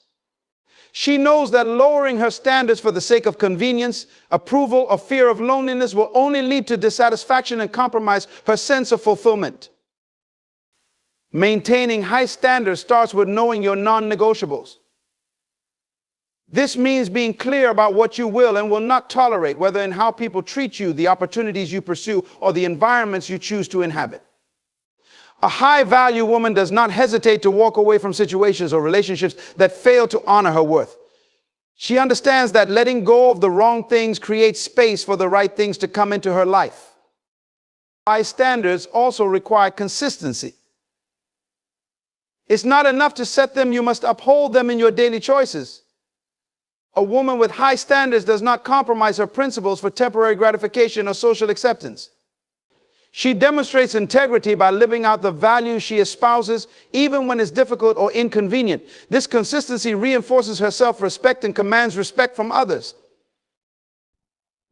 She knows that lowering her standards for the sake of convenience, approval, or fear of loneliness will only lead to dissatisfaction and compromise her sense of fulfillment. Maintaining high standards starts with knowing your non-negotiables. This means being clear about what you will and will not tolerate, whether in how people treat you, the opportunities you pursue, or the environments you choose to inhabit. A high-value woman does not hesitate to walk away from situations or relationships that fail to honor her worth. She understands that letting go of the wrong things creates space for the right things to come into her life. High standards also require consistency. It's not enough to set them, you must uphold them in your daily choices. A woman with high standards does not compromise her principles for temporary gratification or social acceptance. She demonstrates integrity by living out the values she espouses, even when it's difficult or inconvenient. This consistency reinforces her self-respect and commands respect from others.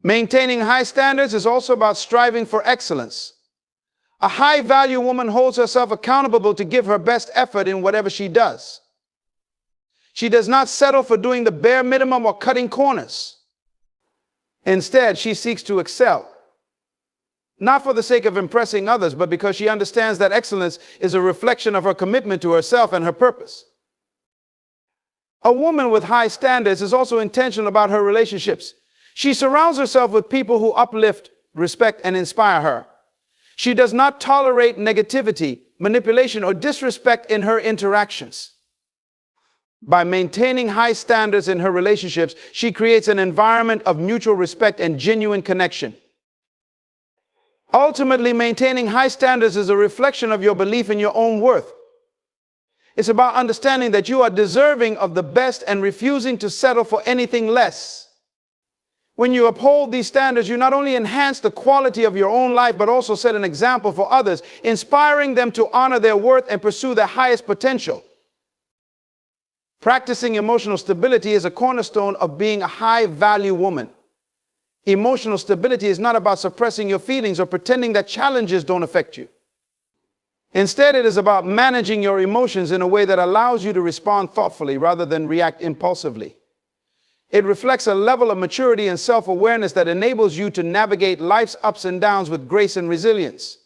Maintaining high standards is also about striving for excellence. A high-value woman holds herself accountable to give her best effort in whatever she does. She does not settle for doing the bare minimum or cutting corners. Instead, she seeks to excel, not for the sake of impressing others, but because she understands that excellence is a reflection of her commitment to herself and her purpose. A woman with high standards is also intentional about her relationships. She surrounds herself with people who uplift, respect, and inspire her. She does not tolerate negativity, manipulation, or disrespect in her interactions. By maintaining high standards in her relationships, she creates an environment of mutual respect and genuine connection. Ultimately, maintaining high standards is a reflection of your belief in your own worth. It's about understanding that you are deserving of the best and refusing to settle for anything less. When you uphold these standards, you not only enhance the quality of your own life, but also set an example for others, inspiring them to honor their worth and pursue their highest potential. Practicing emotional stability is a cornerstone of being a high-value woman. Emotional stability is not about suppressing your feelings or pretending that challenges don't affect you. Instead, it is about managing your emotions in a way that allows you to respond thoughtfully rather than react impulsively. It reflects a level of maturity and self-awareness that enables you to navigate life's ups and downs with grace and resilience.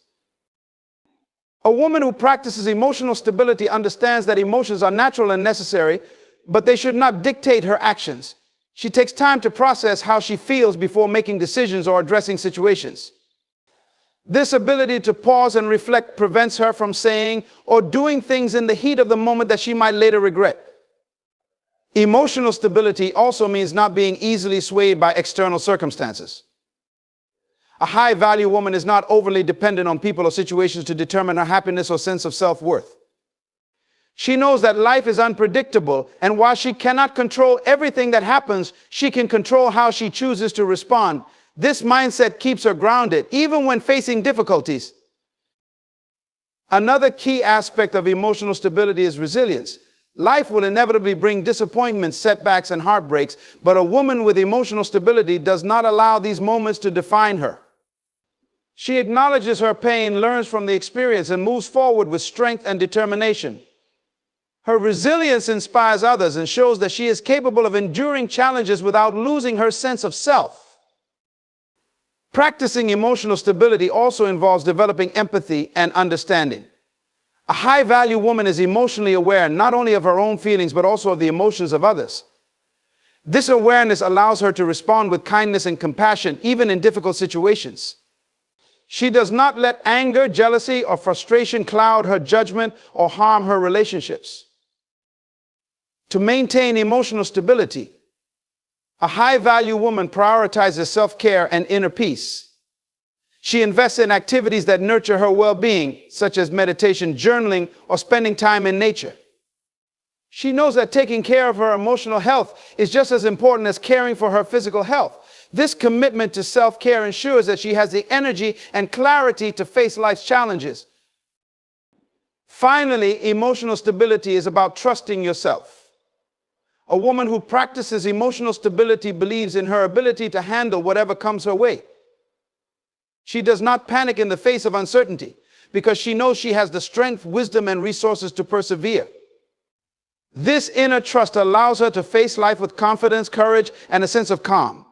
A woman who practices emotional stability understands that emotions are natural and necessary, but they should not dictate her actions. She takes time to process how she feels before making decisions or addressing situations. This ability to pause and reflect prevents her from saying or doing things in the heat of the moment that she might later regret. Emotional stability also means not being easily swayed by external circumstances. A high-value woman is not overly dependent on people or situations to determine her happiness or sense of self-worth. She knows that life is unpredictable, and while she cannot control everything that happens, she can control how she chooses to respond. This mindset keeps her grounded, even when facing difficulties. Another key aspect of emotional stability is resilience. Life will inevitably bring disappointments, setbacks, and heartbreaks, but a woman with emotional stability does not allow these moments to define her. She acknowledges her pain, learns from the experience, and moves forward with strength and determination. Her resilience inspires others and shows that she is capable of enduring challenges without losing her sense of self. Practicing emotional stability also involves developing empathy and understanding. A high-value woman is emotionally aware not only of her own feelings, but also of the emotions of others. This awareness allows her to respond with kindness and compassion, even in difficult situations. She does not let anger, jealousy, or frustration cloud her judgment or harm her relationships. To maintain emotional stability, a high-value woman prioritizes self-care and inner peace. She invests in activities that nurture her well-being, such as meditation, journaling, or spending time in nature. She knows that taking care of her emotional health is just as important as caring for her physical health. This commitment to self-care ensures that she has the energy and clarity to face life's challenges. Finally, emotional stability is about trusting yourself. A woman who practices emotional stability believes in her ability to handle whatever comes her way. She does not panic in the face of uncertainty because she knows she has the strength, wisdom, and resources to persevere. This inner trust allows her to face life with confidence, courage, and a sense of calm.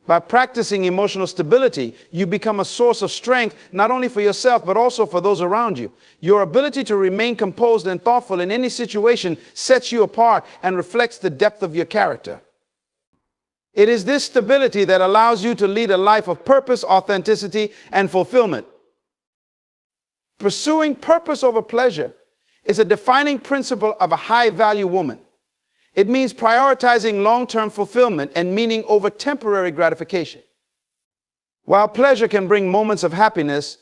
By practicing emotional stability, you become a source of strength not only for yourself, but also for those around you. Your ability to remain composed and thoughtful in any situation sets you apart and reflects the depth of your character. It is this stability that allows you to lead a life of purpose, authenticity, and fulfillment. Pursuing purpose over pleasure is a defining principle of a high-value woman. It means prioritizing long-term fulfillment and meaning over temporary gratification. While pleasure can bring moments of happiness,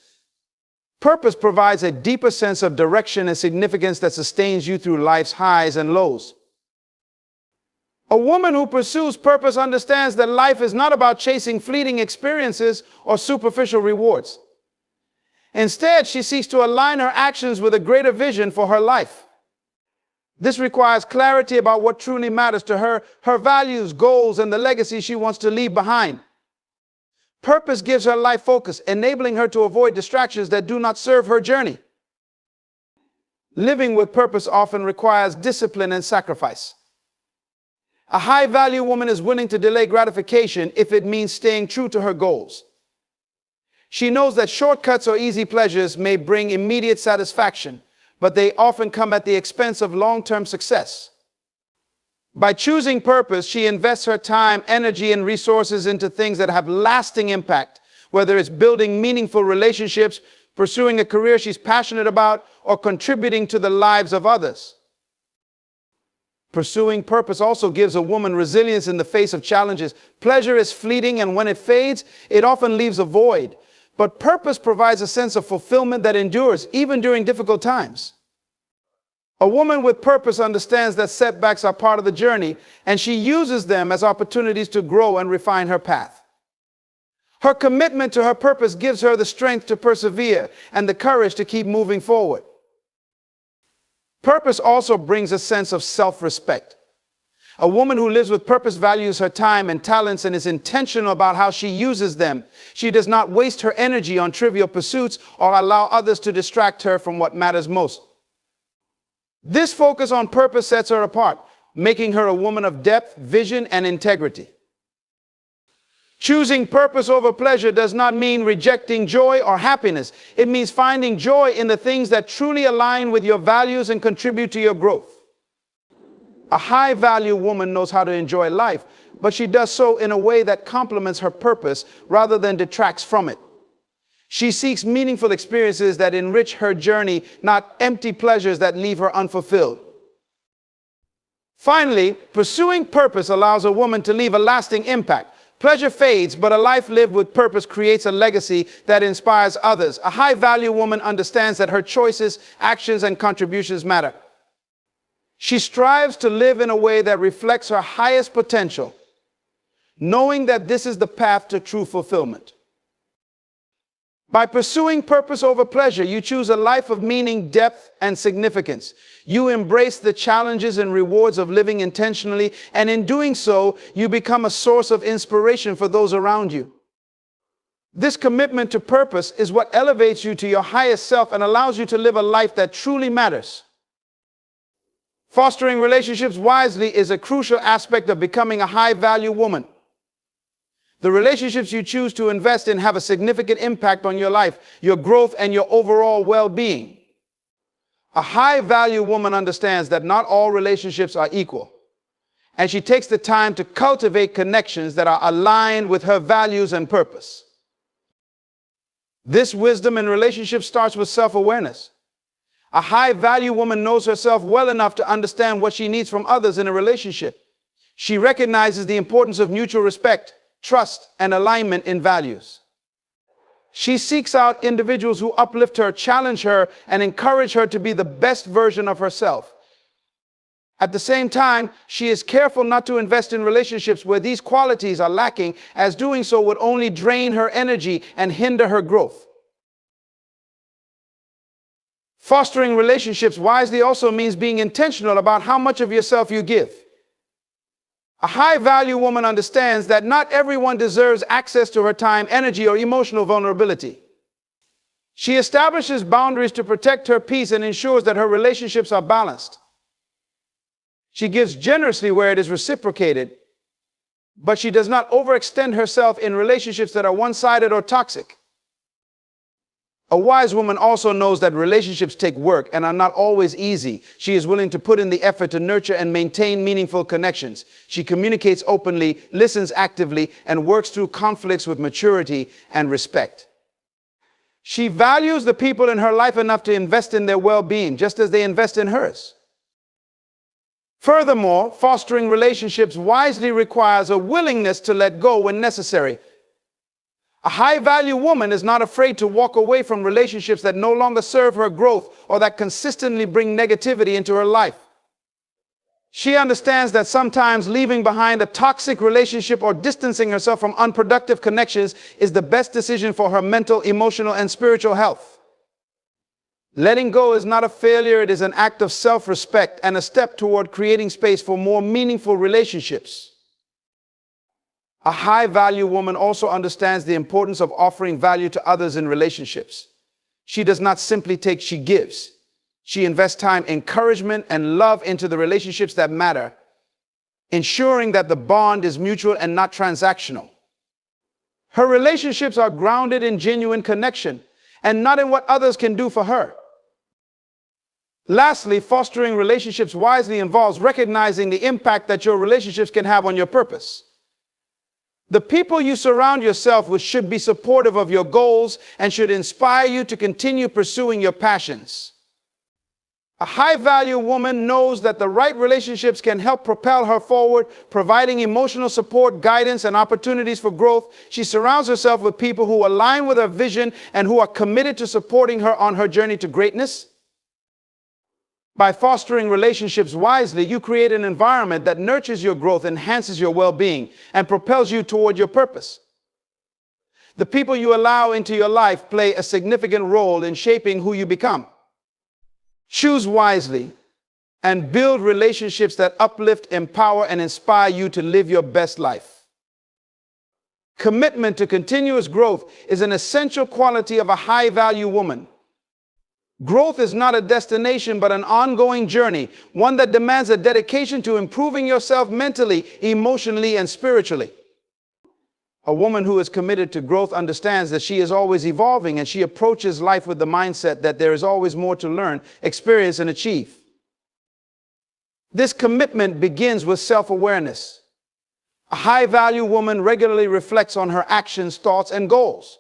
purpose provides a deeper sense of direction and significance that sustains you through life's highs and lows. A woman who pursues purpose understands that life is not about chasing fleeting experiences or superficial rewards. Instead, she seeks to align her actions with a greater vision for her life. This requires clarity about what truly matters to her, her values, goals, and the legacy she wants to leave behind. Purpose gives her life focus, enabling her to avoid distractions that do not serve her journey. Living with purpose often requires discipline and sacrifice. A high-value woman is willing to delay gratification if it means staying true to her goals. She knows that shortcuts or easy pleasures may bring immediate satisfaction, but they often come at the expense of long-term success. By choosing purpose, she invests her time, energy, and resources into things that have lasting impact, whether it's building meaningful relationships, pursuing a career she's passionate about, or contributing to the lives of others. Pursuing purpose also gives a woman resilience in the face of challenges. Pleasure is fleeting, and when it fades, it often leaves a void. But purpose provides a sense of fulfillment that endures, even during difficult times. A woman with purpose understands that setbacks are part of the journey, and she uses them as opportunities to grow and refine her path. Her commitment to her purpose gives her the strength to persevere and the courage to keep moving forward. Purpose also brings a sense of self-respect. A woman who lives with purpose values her time and talents and is intentional about how she uses them. She does not waste her energy on trivial pursuits or allow others to distract her from what matters most. This focus on purpose sets her apart, making her a woman of depth, vision, and integrity. Choosing purpose over pleasure does not mean rejecting joy or happiness. It means finding joy in the things that truly align with your values and contribute to your growth. A high-value woman knows how to enjoy life, but she does so in a way that complements her purpose rather than detracts from it. She seeks meaningful experiences that enrich her journey, not empty pleasures that leave her unfulfilled. Finally, pursuing purpose allows a woman to leave a lasting impact. Pleasure fades, but a life lived with purpose creates a legacy that inspires others. A high-value woman understands that her choices, actions, and contributions matter. She strives to live in a way that reflects her highest potential, knowing that this is the path to true fulfillment. By pursuing purpose over pleasure, you choose a life of meaning, depth, and significance. You embrace the challenges and rewards of living intentionally, and in doing so, you become a source of inspiration for those around you. This commitment to purpose is what elevates you to your highest self and allows you to live a life that truly matters. Fostering relationships wisely is a crucial aspect of becoming a high-value woman. The relationships you choose to invest in have a significant impact on your life, your growth, and your overall well-being. A high-value woman understands that not all relationships are equal, and she takes the time to cultivate connections that are aligned with her values and purpose. This wisdom in relationships starts with self-awareness. A high-value woman knows herself well enough to understand what she needs from others in a relationship. She recognizes the importance of mutual respect, trust, and alignment in values. She seeks out individuals who uplift her, challenge her, and encourage her to be the best version of herself. At the same time, she is careful not to invest in relationships where these qualities are lacking, as doing so would only drain her energy and hinder her growth. Fostering relationships wisely also means being intentional about how much of yourself you give. A high-value woman understands that not everyone deserves access to her time, energy, or emotional vulnerability. She establishes boundaries to protect her peace and ensures that her relationships are balanced. She gives generously where it is reciprocated, but she does not overextend herself in relationships that are one-sided or toxic. A wise woman also knows that relationships take work and are not always easy. She is willing to put in the effort to nurture and maintain meaningful connections. She communicates openly, listens actively, and works through conflicts with maturity and respect. She values the people in her life enough to invest in their well-being, just as they invest in hers. Furthermore, fostering relationships wisely requires a willingness to let go when necessary. A high-value woman is not afraid to walk away from relationships that no longer serve her growth or that consistently bring negativity into her life. She understands that sometimes leaving behind a toxic relationship or distancing herself from unproductive connections is the best decision for her mental, emotional, and spiritual health. Letting go is not a failure, it is an act of self-respect and a step toward creating space for more meaningful relationships. A high-value woman also understands the importance of offering value to others in relationships. She does not simply take, she gives. She invests time, encouragement, and love into the relationships that matter, ensuring that the bond is mutual and not transactional. Her relationships are grounded in genuine connection and not in what others can do for her. Lastly, fostering relationships wisely involves recognizing the impact that your relationships can have on your purpose. The people you surround yourself with should be supportive of your goals and should inspire you to continue pursuing your passions. A high-value woman knows that the right relationships can help propel her forward, providing emotional support, guidance, and opportunities for growth. She surrounds herself with people who align with her vision and who are committed to supporting her on her journey to greatness. By fostering relationships wisely, you create an environment that nurtures your growth, enhances your well-being, and propels you toward your purpose. The people you allow into your life play a significant role in shaping who you become. Choose wisely and build relationships that uplift, empower, and inspire you to live your best life. Commitment to continuous growth is an essential quality of a high-value woman. Growth is not a destination, but an ongoing journey, one that demands a dedication to improving yourself mentally, emotionally, and spiritually. A woman who is committed to growth understands that she is always evolving, and she approaches life with the mindset that there is always more to learn, experience, and achieve. This commitment begins with self-awareness. A high-value woman regularly reflects on her actions, thoughts, and goals.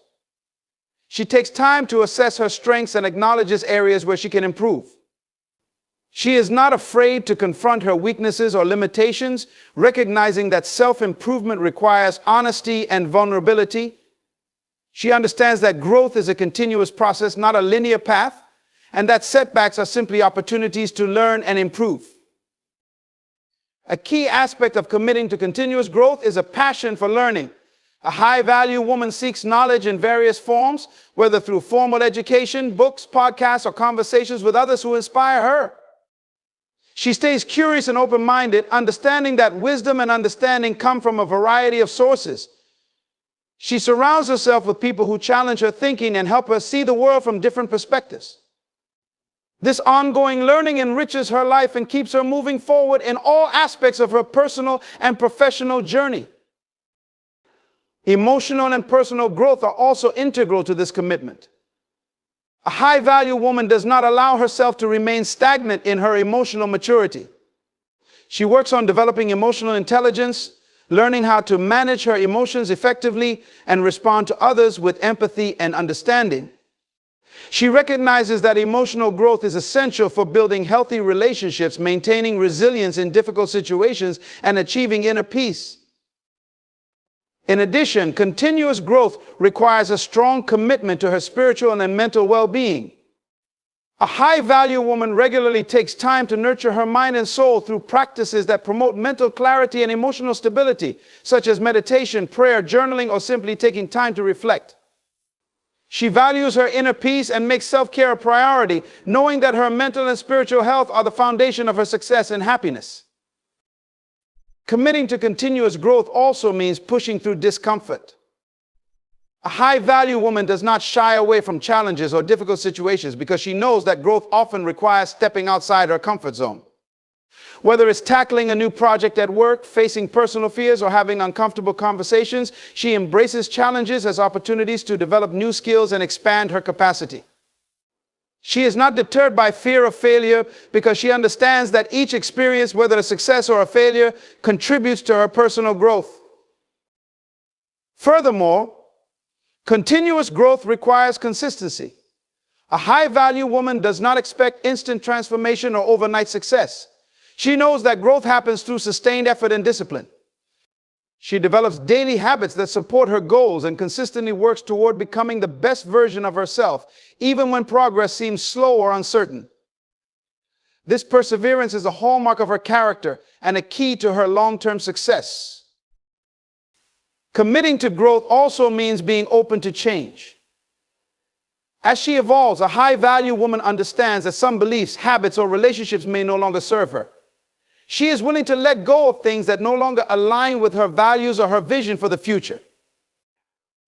She takes time to assess her strengths and acknowledges areas where she can improve. She is not afraid to confront her weaknesses or limitations, recognizing that self-improvement requires honesty and vulnerability. She understands that growth is a continuous process, not a linear path, and that setbacks are simply opportunities to learn and improve. A key aspect of committing to continuous growth is a passion for learning. A high-value woman seeks knowledge in various forms, whether through formal education, books, podcasts, or conversations with others who inspire her. She stays curious and open-minded, understanding that wisdom and understanding come from a variety of sources. She surrounds herself with people who challenge her thinking and help her see the world from different perspectives. This ongoing learning enriches her life and keeps her moving forward in all aspects of her personal and professional journey. Emotional and personal growth are also integral to this commitment. A high-value woman does not allow herself to remain stagnant in her emotional maturity. She works on developing emotional intelligence, learning how to manage her emotions effectively and respond to others with empathy and understanding. She recognizes that emotional growth is essential for building healthy relationships, maintaining resilience in difficult situations, and achieving inner peace. In addition, continuous growth requires a strong commitment to her spiritual and mental well-being. A high-value woman regularly takes time to nurture her mind and soul through practices that promote mental clarity and emotional stability, such as meditation, prayer, journaling, or simply taking time to reflect. She values her inner peace and makes self-care a priority, knowing that her mental and spiritual health are the foundation of her success and happiness. Committing to continuous growth also means pushing through discomfort. A high-value woman does not shy away from challenges or difficult situations because she knows that growth often requires stepping outside her comfort zone. Whether it's tackling a new project at work, facing personal fears, or having uncomfortable conversations, she embraces challenges as opportunities to develop new skills and expand her capacity. She is not deterred by fear of failure because she understands that each experience, whether a success or a failure, contributes to her personal growth. Furthermore, continuous growth requires consistency. A high-value woman does not expect instant transformation or overnight success. She knows that growth happens through sustained effort and discipline. She develops daily habits that support her goals and consistently works toward becoming the best version of herself, even when progress seems slow or uncertain. This perseverance is a hallmark of her character and a key to her long-term success. Committing to growth also means being open to change. As she evolves, a high-value woman understands that some beliefs, habits, or relationships may no longer serve her. She is willing to let go of things that no longer align with her values or her vision for the future.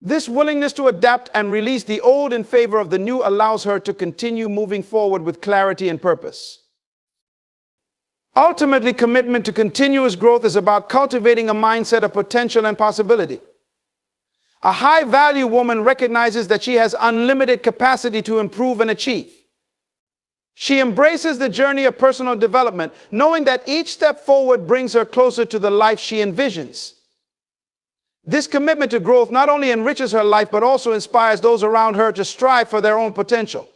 This willingness to adapt and release the old in favor of the new allows her to continue moving forward with clarity and purpose. Ultimately, commitment to continuous growth is about cultivating a mindset of potential and possibility. A high-value woman recognizes that she has unlimited capacity to improve and achieve. She embraces the journey of personal development, knowing that each step forward brings her closer to the life she envisions. This commitment to growth not only enriches her life, but also inspires those around her to strive for their own potential.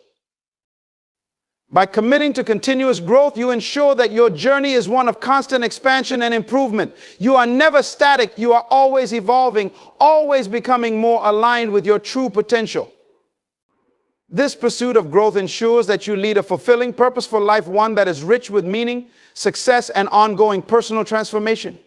By committing to continuous growth, you ensure that your journey is one of constant expansion and improvement. You are never static. You are always evolving, always becoming more aligned with your true potential. This pursuit of growth ensures that you lead a fulfilling, purposeful life, one that is rich with meaning, success, and ongoing personal transformation.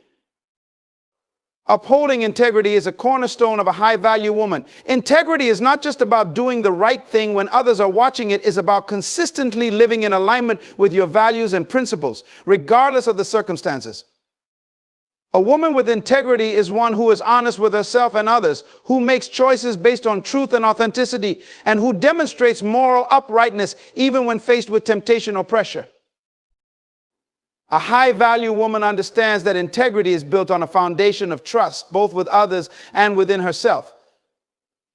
Upholding integrity is a cornerstone of a high-value woman. Integrity is not just about doing the right thing when others are watching. It is about consistently living in alignment with your values and principles, regardless of the circumstances. A woman with integrity is one who is honest with herself and others, who makes choices based on truth and authenticity, and who demonstrates moral uprightness even when faced with temptation or pressure. A high-value woman understands that integrity is built on a foundation of trust, both with others and within herself.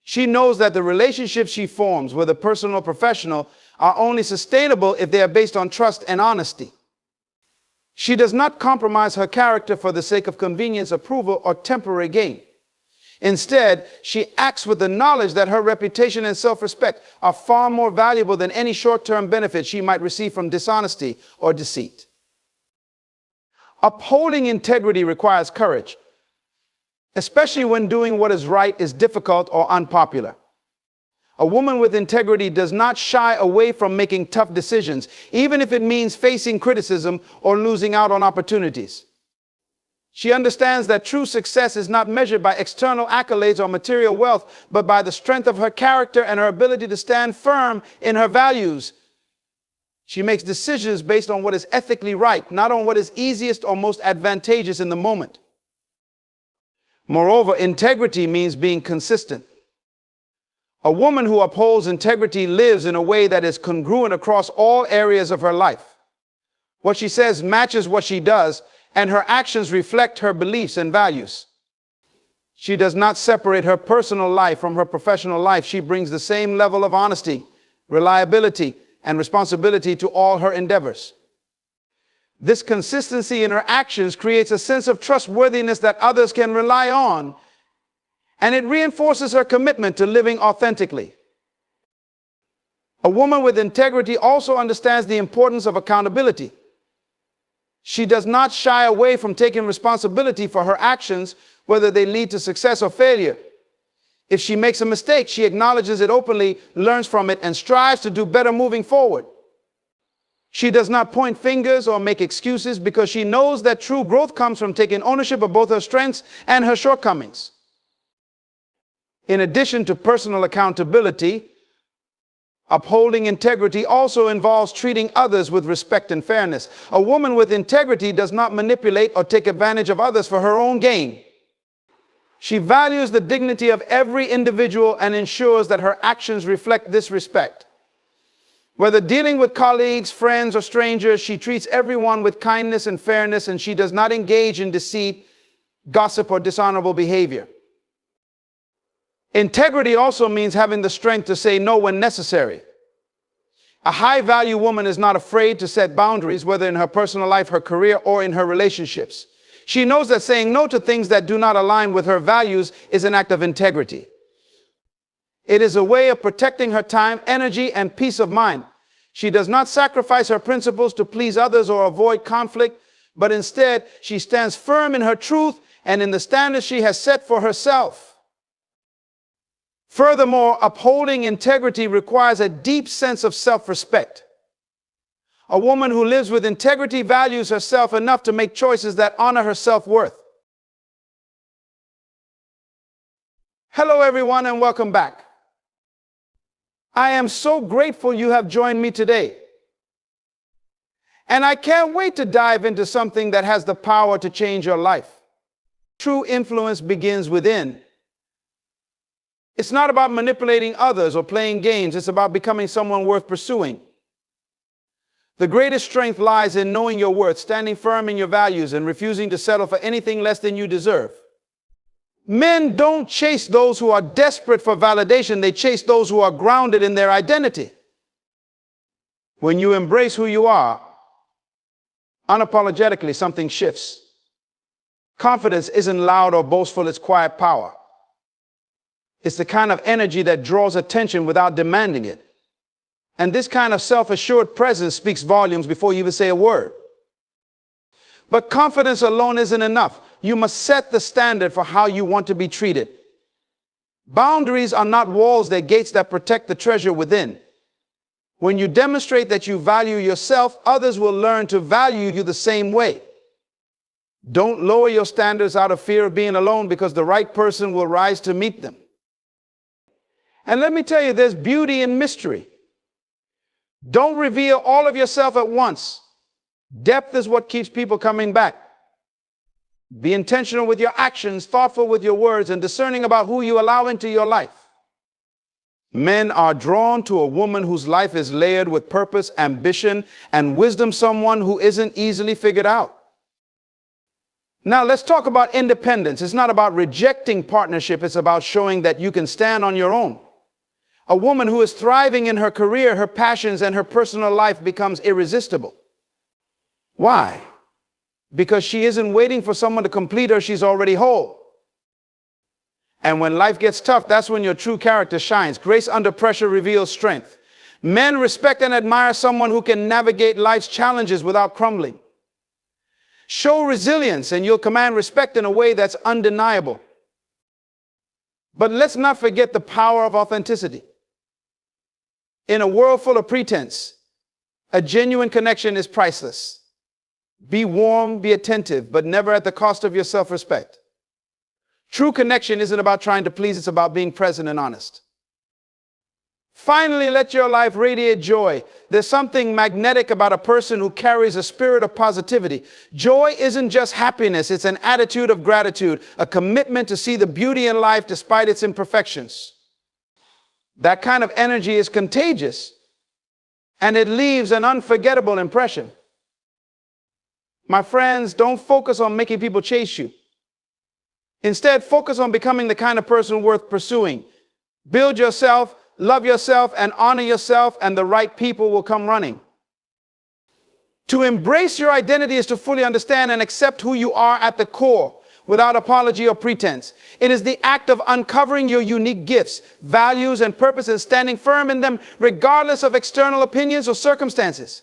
She knows that the relationships she forms, whether personal or professional, are only sustainable if they are based on trust and honesty. She does not compromise her character for the sake of convenience, approval, or temporary gain. Instead, she acts with the knowledge that her reputation and self-respect are far more valuable than any short-term benefit she might receive from dishonesty or deceit. Upholding integrity requires courage, especially when doing what is right is difficult or unpopular. A woman with integrity does not shy away from making tough decisions, even if it means facing criticism or losing out on opportunities. She understands that true success is not measured by external accolades or material wealth, but by the strength of her character and her ability to stand firm in her values. She makes decisions based on what is ethically right, not on what is easiest or most advantageous in the moment. Moreover, integrity means being consistent. A woman who upholds integrity lives in a way that is congruent across all areas of her life. What she says matches what she does, and her actions reflect her beliefs and values. She does not separate her personal life from her professional life. She brings the same level of honesty, reliability, and responsibility to all her endeavors. This consistency in her actions creates a sense of trustworthiness that others can rely on, and it reinforces her commitment to living authentically. A woman with integrity also understands the importance of accountability. She does not shy away from taking responsibility for her actions, whether they lead to success or failure. If she makes a mistake, she acknowledges it openly, learns from it, and strives to do better moving forward. She does not point fingers or make excuses because she knows that true growth comes from taking ownership of both her strengths and her shortcomings. In addition to personal accountability, upholding integrity also involves treating others with respect and fairness. A woman with integrity does not manipulate or take advantage of others for her own gain. She values the dignity of every individual and ensures that her actions reflect this respect. Whether dealing with colleagues, friends, or strangers, she treats everyone with kindness and fairness, and she does not engage in deceit, gossip, or dishonorable behavior. Integrity also means having the strength to say no when necessary. A high-value woman is not afraid to set boundaries, whether in her personal life, her career, or in her relationships. She knows that saying no to things that do not align with her values is an act of integrity. It is a way of protecting her time, energy, and peace of mind. She does not sacrifice her principles to please others or avoid conflict, but instead she stands firm in her truth and in the standards she has set for herself. Furthermore, upholding integrity requires a deep sense of self-respect. A woman who lives with integrity values herself enough to make choices that honor her self-worth. Hello, everyone, and welcome back. I am so grateful you have joined me today. And I can't wait to dive into something that has the power to change your life. True influence begins within. It's not about manipulating others or playing games. It's about becoming someone worth pursuing. The greatest strength lies in knowing your worth, standing firm in your values, and refusing to settle for anything less than you deserve. Men don't chase those who are desperate for validation. They chase those who are grounded in their identity. When you embrace who you are, unapologetically, something shifts. Confidence isn't loud or boastful, it's quiet power. It's the kind of energy that draws attention without demanding it. And this kind of self-assured presence speaks volumes before you even say a word. But confidence alone isn't enough. You must set the standard for how you want to be treated. Boundaries are not walls, they're gates that protect the treasure within. When you demonstrate that you value yourself, others will learn to value you the same way. Don't lower your standards out of fear of being alone, because the right person will rise to meet them. And let me tell you, there's beauty in mystery. Don't reveal all of yourself at once. Depth is what keeps people coming back. Be intentional with your actions, thoughtful with your words, and discerning about who you allow into your life. Men are drawn to a woman whose life is layered with purpose, ambition, and wisdom, someone who isn't easily figured out. Now let's talk about independence. It's not about rejecting partnership, it's about showing that you can stand on your own. A woman who is thriving in her career, her passions, and her personal life becomes irresistible. Why? Because she isn't waiting for someone to complete her, she's already whole. And when life gets tough, that's when your true character shines. Grace under pressure reveals strength. Men respect and admire someone who can navigate life's challenges without crumbling. Show resilience and you'll command respect in a way that's undeniable. But let's not forget the power of authenticity. In a world full of pretense, a genuine connection is priceless. Be warm, be attentive, but never at the cost of your self-respect. True connection isn't about trying to please, it's about being present and honest. Finally, let your life radiate joy. There's something magnetic about a person who carries a spirit of positivity. Joy isn't just happiness, it's an attitude of gratitude, a commitment to see the beauty in life despite its imperfections. That kind of energy is contagious, and it leaves an unforgettable impression. My friends, don't focus on making people chase you. Instead, focus on becoming the kind of person worth pursuing. Build yourself, love yourself, and honor yourself, and the right people will come running. To embrace your identity is to fully understand and accept who you are at the core, without apology or pretense. It is the act of uncovering your unique gifts, values, and purposes, standing firm in them regardless of external opinions or circumstances.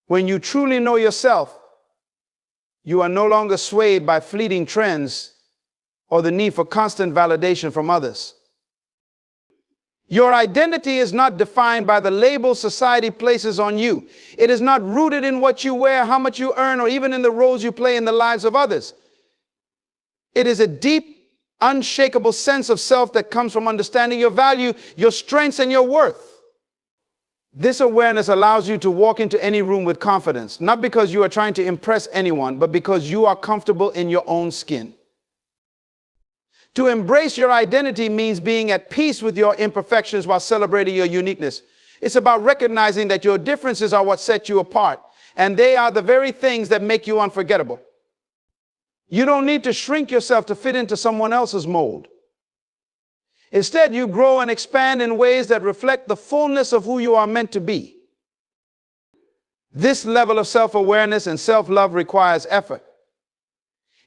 When you truly know yourself, you are no longer swayed by fleeting trends or the need for constant validation from others. Your identity is not defined by the labels society places on you. It is not rooted in what you wear, how much you earn, or even in the roles you play in the lives of others. It is a deep, unshakable sense of self that comes from understanding your value, your strengths, and your worth. This awareness allows you to walk into any room with confidence, not because you are trying to impress anyone, but because you are comfortable in your own skin. To embrace your identity means being at peace with your imperfections while celebrating your uniqueness. It's about recognizing that your differences are what set you apart, and they are the very things that make you unforgettable. You don't need to shrink yourself to fit into someone else's mold. Instead, you grow and expand in ways that reflect the fullness of who you are meant to be. This level of self-awareness and self-love requires effort.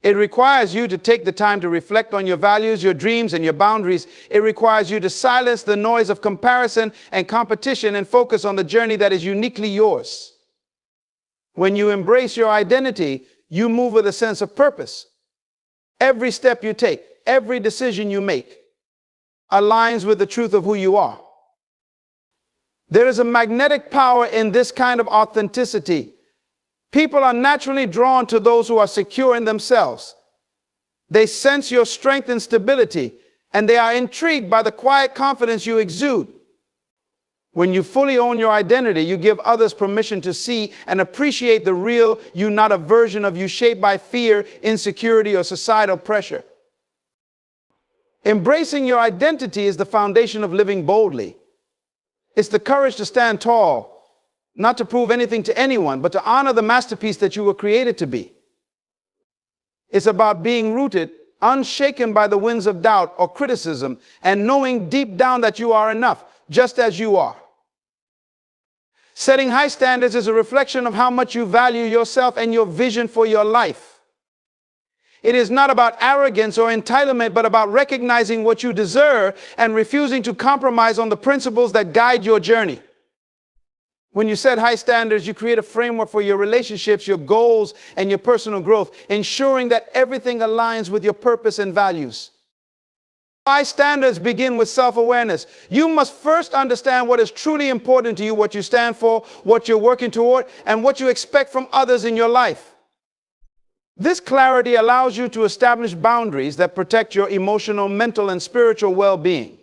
It requires you to take the time to reflect on your values, your dreams, and your boundaries. It requires you to silence the noise of comparison and competition and focus on the journey that is uniquely yours. When you embrace your identity, you move with a sense of purpose. Every step you take, every decision you make, aligns with the truth of who you are. There is a magnetic power in this kind of authenticity. People are naturally drawn to those who are secure in themselves. They sense your strength and stability, and they are intrigued by the quiet confidence you exude. When you fully own your identity, you give others permission to see and appreciate the real you, not a version of you shaped by fear, insecurity, or societal pressure. Embracing your identity is the foundation of living boldly. It's the courage to stand tall, not to prove anything to anyone, but to honor the masterpiece that you were created to be. It's about being rooted, unshaken by the winds of doubt or criticism, and knowing deep down that you are enough, just as you are. Setting high standards is a reflection of how much you value yourself and your vision for your life. It is not about arrogance or entitlement, but about recognizing what you deserve and refusing to compromise on the principles that guide your journey. When you set high standards, you create a framework for your relationships, your goals, and your personal growth, ensuring that everything aligns with your purpose and values. High standards begin with self-awareness. You must first understand what is truly important to you, what you stand for, what you're working toward, and what you expect from others in your life. This clarity allows you to establish boundaries that protect your emotional, mental, and spiritual well-being.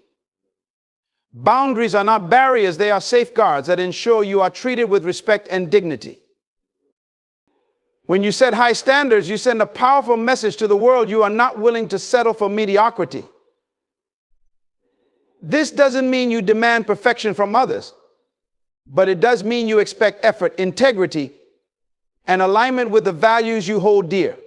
Boundaries are not barriers, they are safeguards that ensure you are treated with respect and dignity. When you set high standards, you send a powerful message to the world. You are not willing to settle for mediocrity. This doesn't mean you demand perfection from others, but it does mean you expect effort, integrity, and alignment with the values you hold dear.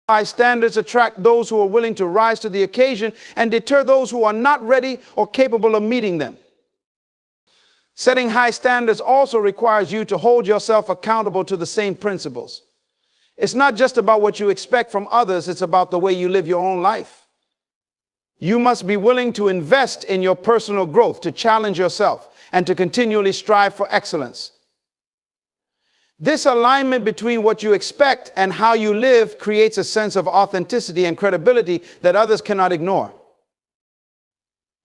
High standards attract those who are willing to rise to the occasion and deter those who are not ready or capable of meeting them. Setting high standards also requires you to hold yourself accountable to the same principles. It's not just about what you expect from others, it's about the way you live your own life. You must be willing to invest in your personal growth, to challenge yourself, and to continually strive for excellence. This alignment between what you expect and how you live creates a sense of authenticity and credibility that others cannot ignore.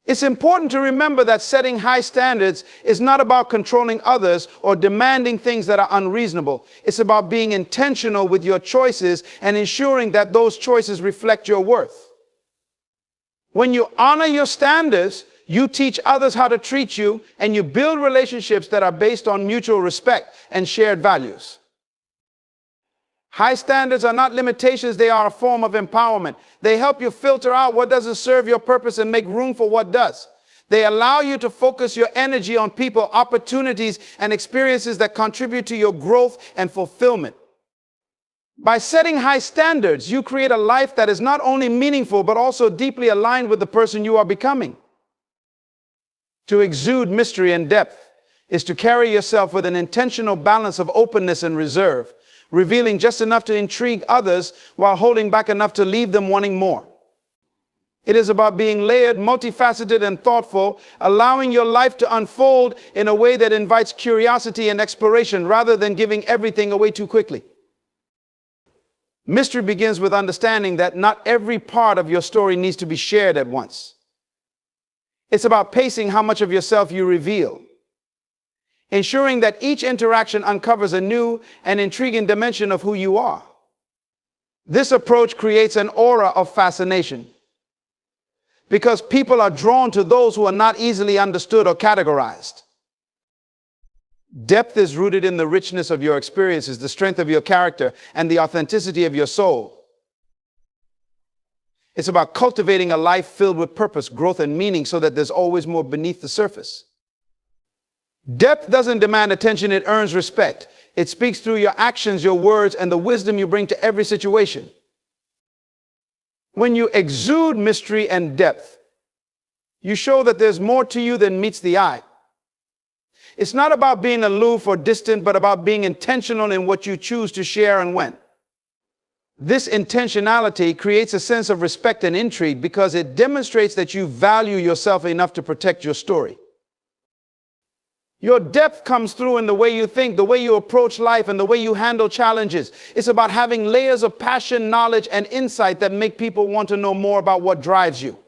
It's important to remember that setting high standards is not about controlling others or demanding things that are unreasonable. It's about being intentional with your choices and ensuring that those choices reflect your worth. When you honor your standards, you teach others how to treat you, and you build relationships that are based on mutual respect and shared values. High standards are not limitations, they are a form of empowerment. They help you filter out what doesn't serve your purpose and make room for what does. They allow you to focus your energy on people, opportunities, and experiences that contribute to your growth and fulfillment. By setting high standards, you create a life that is not only meaningful, but also deeply aligned with the person you are becoming. To exude mystery and depth is to carry yourself with an intentional balance of openness and reserve, revealing just enough to intrigue others while holding back enough to leave them wanting more. It is about being layered, multifaceted, and thoughtful, allowing your life to unfold in a way that invites curiosity and exploration rather than giving everything away too quickly. Mystery begins with understanding that not every part of your story needs to be shared at once. It's about pacing how much of yourself you reveal, ensuring that each interaction uncovers a new and intriguing dimension of who you are. This approach creates an aura of fascination because people are drawn to those who are not easily understood or categorized. Depth is rooted in the richness of your experiences, the strength of your character, and the authenticity of your soul. It's about cultivating a life filled with purpose, growth, and meaning so that there's always more beneath the surface. Depth doesn't demand attention, it earns respect. It speaks through your actions, your words, and the wisdom you bring to every situation. When you exude mystery and depth, you show that there's more to you than meets the eye. It's not about being aloof or distant, but about being intentional in what you choose to share and when. This intentionality creates a sense of respect and intrigue because it demonstrates that you value yourself enough to protect your story. Your depth comes through in the way you think, the way you approach life, and the way you handle challenges. It's about having layers of passion, knowledge, and insight that make people want to know more about what drives you.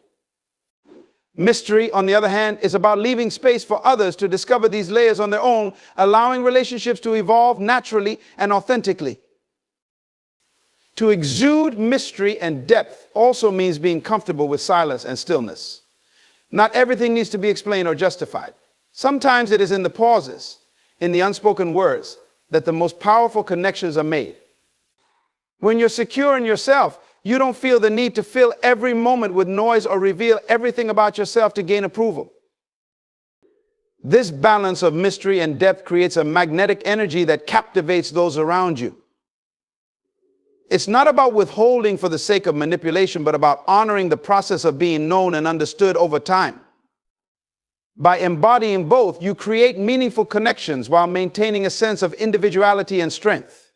Mystery, on the other hand, is about leaving space for others to discover these layers on their own, allowing relationships to evolve naturally and authentically. To exude mystery and depth also means being comfortable with silence and stillness. Not everything needs to be explained or justified. Sometimes it is in the pauses, in the unspoken words, that the most powerful connections are made. When you're secure in yourself, you don't feel the need to fill every moment with noise or reveal everything about yourself to gain approval. This balance of mystery and depth creates a magnetic energy that captivates those around you. It's not about withholding for the sake of manipulation, but about honoring the process of being known and understood over time. By embodying both, you create meaningful connections while maintaining a sense of individuality and strength.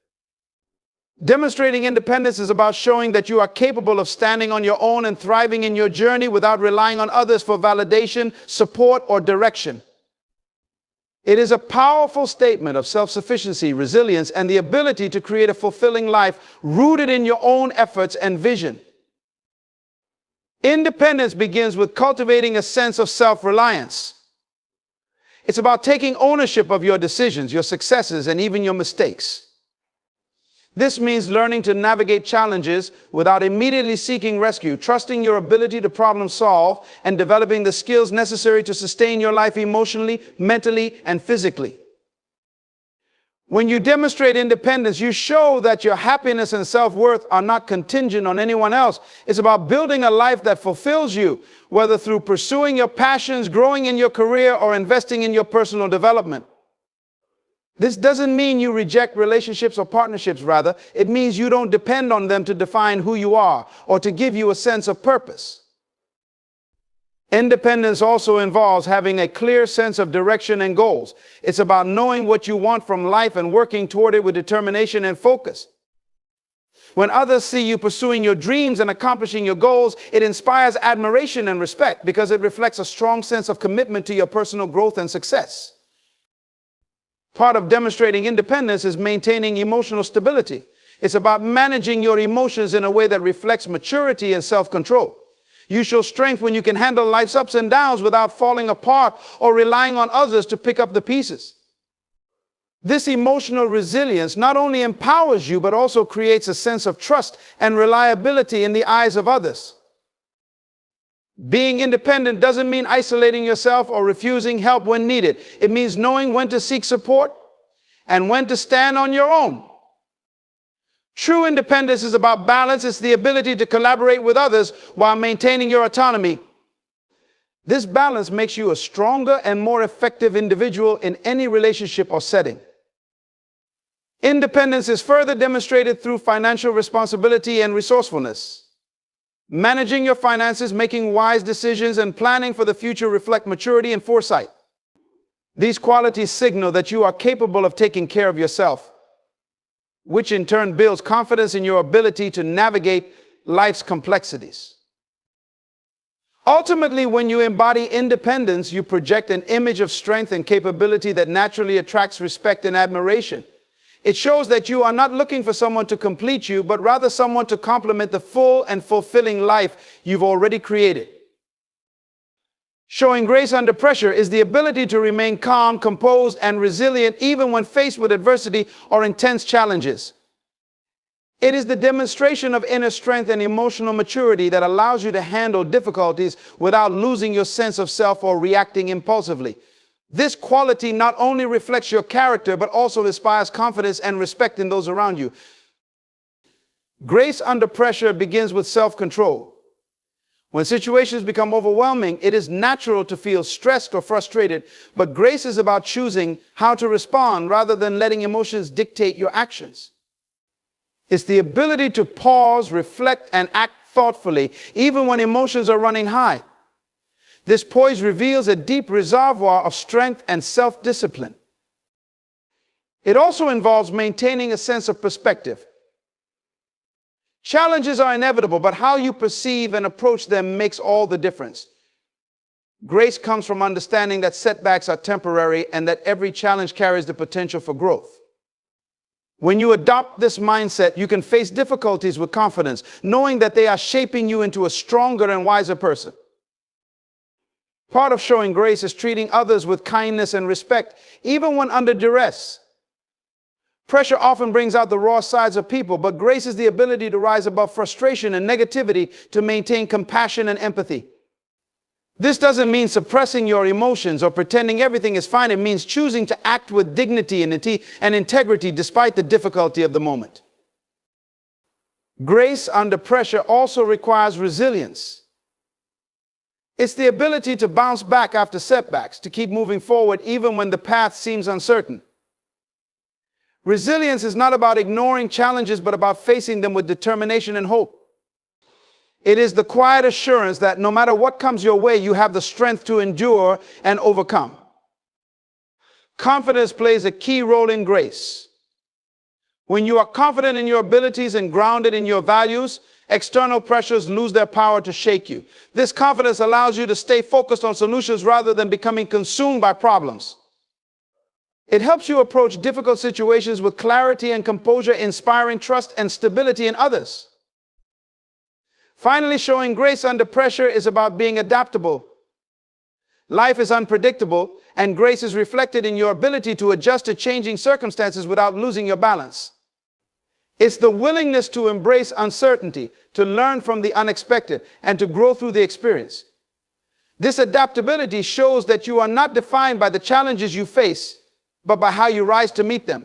Demonstrating independence is about showing that you are capable of standing on your own and thriving in your journey without relying on others for validation, support, or direction. It is a powerful statement of self-sufficiency, resilience, and the ability to create a fulfilling life rooted in your own efforts and vision. Independence begins with cultivating a sense of self-reliance. It's about taking ownership of your decisions, your successes, and even your mistakes. This means learning to navigate challenges without immediately seeking rescue, trusting your ability to problem solve, and developing the skills necessary to sustain your life emotionally, mentally, and physically. When you demonstrate independence, you show that your happiness and self-worth are not contingent on anyone else. It's about building a life that fulfills you, whether through pursuing your passions, growing in your career, or investing in your personal development. This doesn't mean you reject relationships or partnerships, rather. It means you don't depend on them to define who you are or to give you a sense of purpose. Independence also involves having a clear sense of direction and goals. It's about knowing what you want from life and working toward it with determination and focus. When others see you pursuing your dreams and accomplishing your goals, it inspires admiration and respect because it reflects a strong sense of commitment to your personal growth and success. Part of demonstrating independence is maintaining emotional stability. It's about managing your emotions in a way that reflects maturity and self-control. You show strength when you can handle life's ups and downs without falling apart or relying on others to pick up the pieces. This emotional resilience not only empowers you, but also creates a sense of trust and reliability in the eyes of others. Being independent doesn't mean isolating yourself or refusing help when needed. It means knowing when to seek support and when to stand on your own. True independence is about balance. It's the ability to collaborate with others while maintaining your autonomy. This balance makes you a stronger and more effective individual in any relationship or setting. Independence is further demonstrated through financial responsibility and resourcefulness. Managing your finances, making wise decisions, and planning for the future reflect maturity and foresight. These qualities signal that you are capable of taking care of yourself, which in turn builds confidence in your ability to navigate life's complexities. Ultimately, when you embody independence, you project an image of strength and capability that naturally attracts respect and admiration. It shows that you are not looking for someone to complete you, but rather someone to complement the full and fulfilling life you've already created. Showing grace under pressure is the ability to remain calm, composed, and resilient even when faced with adversity or intense challenges. It is the demonstration of inner strength and emotional maturity that allows you to handle difficulties without losing your sense of self or reacting impulsively. This quality not only reflects your character, but also inspires confidence and respect in those around you. Grace under pressure begins with self-control. When situations become overwhelming, it is natural to feel stressed or frustrated, but grace is about choosing how to respond rather than letting emotions dictate your actions. It's the ability to pause, reflect, and act thoughtfully, even when emotions are running high. This poise reveals a deep reservoir of strength and self-discipline. It also involves maintaining a sense of perspective. Challenges are inevitable, but how you perceive and approach them makes all the difference. Grace comes from understanding that setbacks are temporary and that every challenge carries the potential for growth. When you adopt this mindset, you can face difficulties with confidence, knowing that they are shaping you into a stronger and wiser person. Part of showing grace is treating others with kindness and respect, even when under duress. Pressure often brings out the raw sides of people, but grace is the ability to rise above frustration and negativity to maintain compassion and empathy. This doesn't mean suppressing your emotions or pretending everything is fine. It means choosing to act with dignity and integrity despite the difficulty of the moment. Grace under pressure also requires resilience. It's the ability to bounce back after setbacks, to keep moving forward even when the path seems uncertain. Resilience is not about ignoring challenges, but about facing them with determination and hope. It is the quiet assurance that no matter what comes your way, you have the strength to endure and overcome. Confidence plays a key role in grace. When you are confident in your abilities and grounded in your values, external pressures lose their power to shake you. This confidence allows you to stay focused on solutions rather than becoming consumed by problems. It helps you approach difficult situations with clarity and composure, inspiring trust and stability in others. Finally, showing grace under pressure is about being adaptable. Life is unpredictable, and grace is reflected in your ability to adjust to changing circumstances without losing your balance. It's the willingness to embrace uncertainty, to learn from the unexpected, and to grow through the experience. This adaptability shows that you are not defined by the challenges you face, but by how you rise to meet them.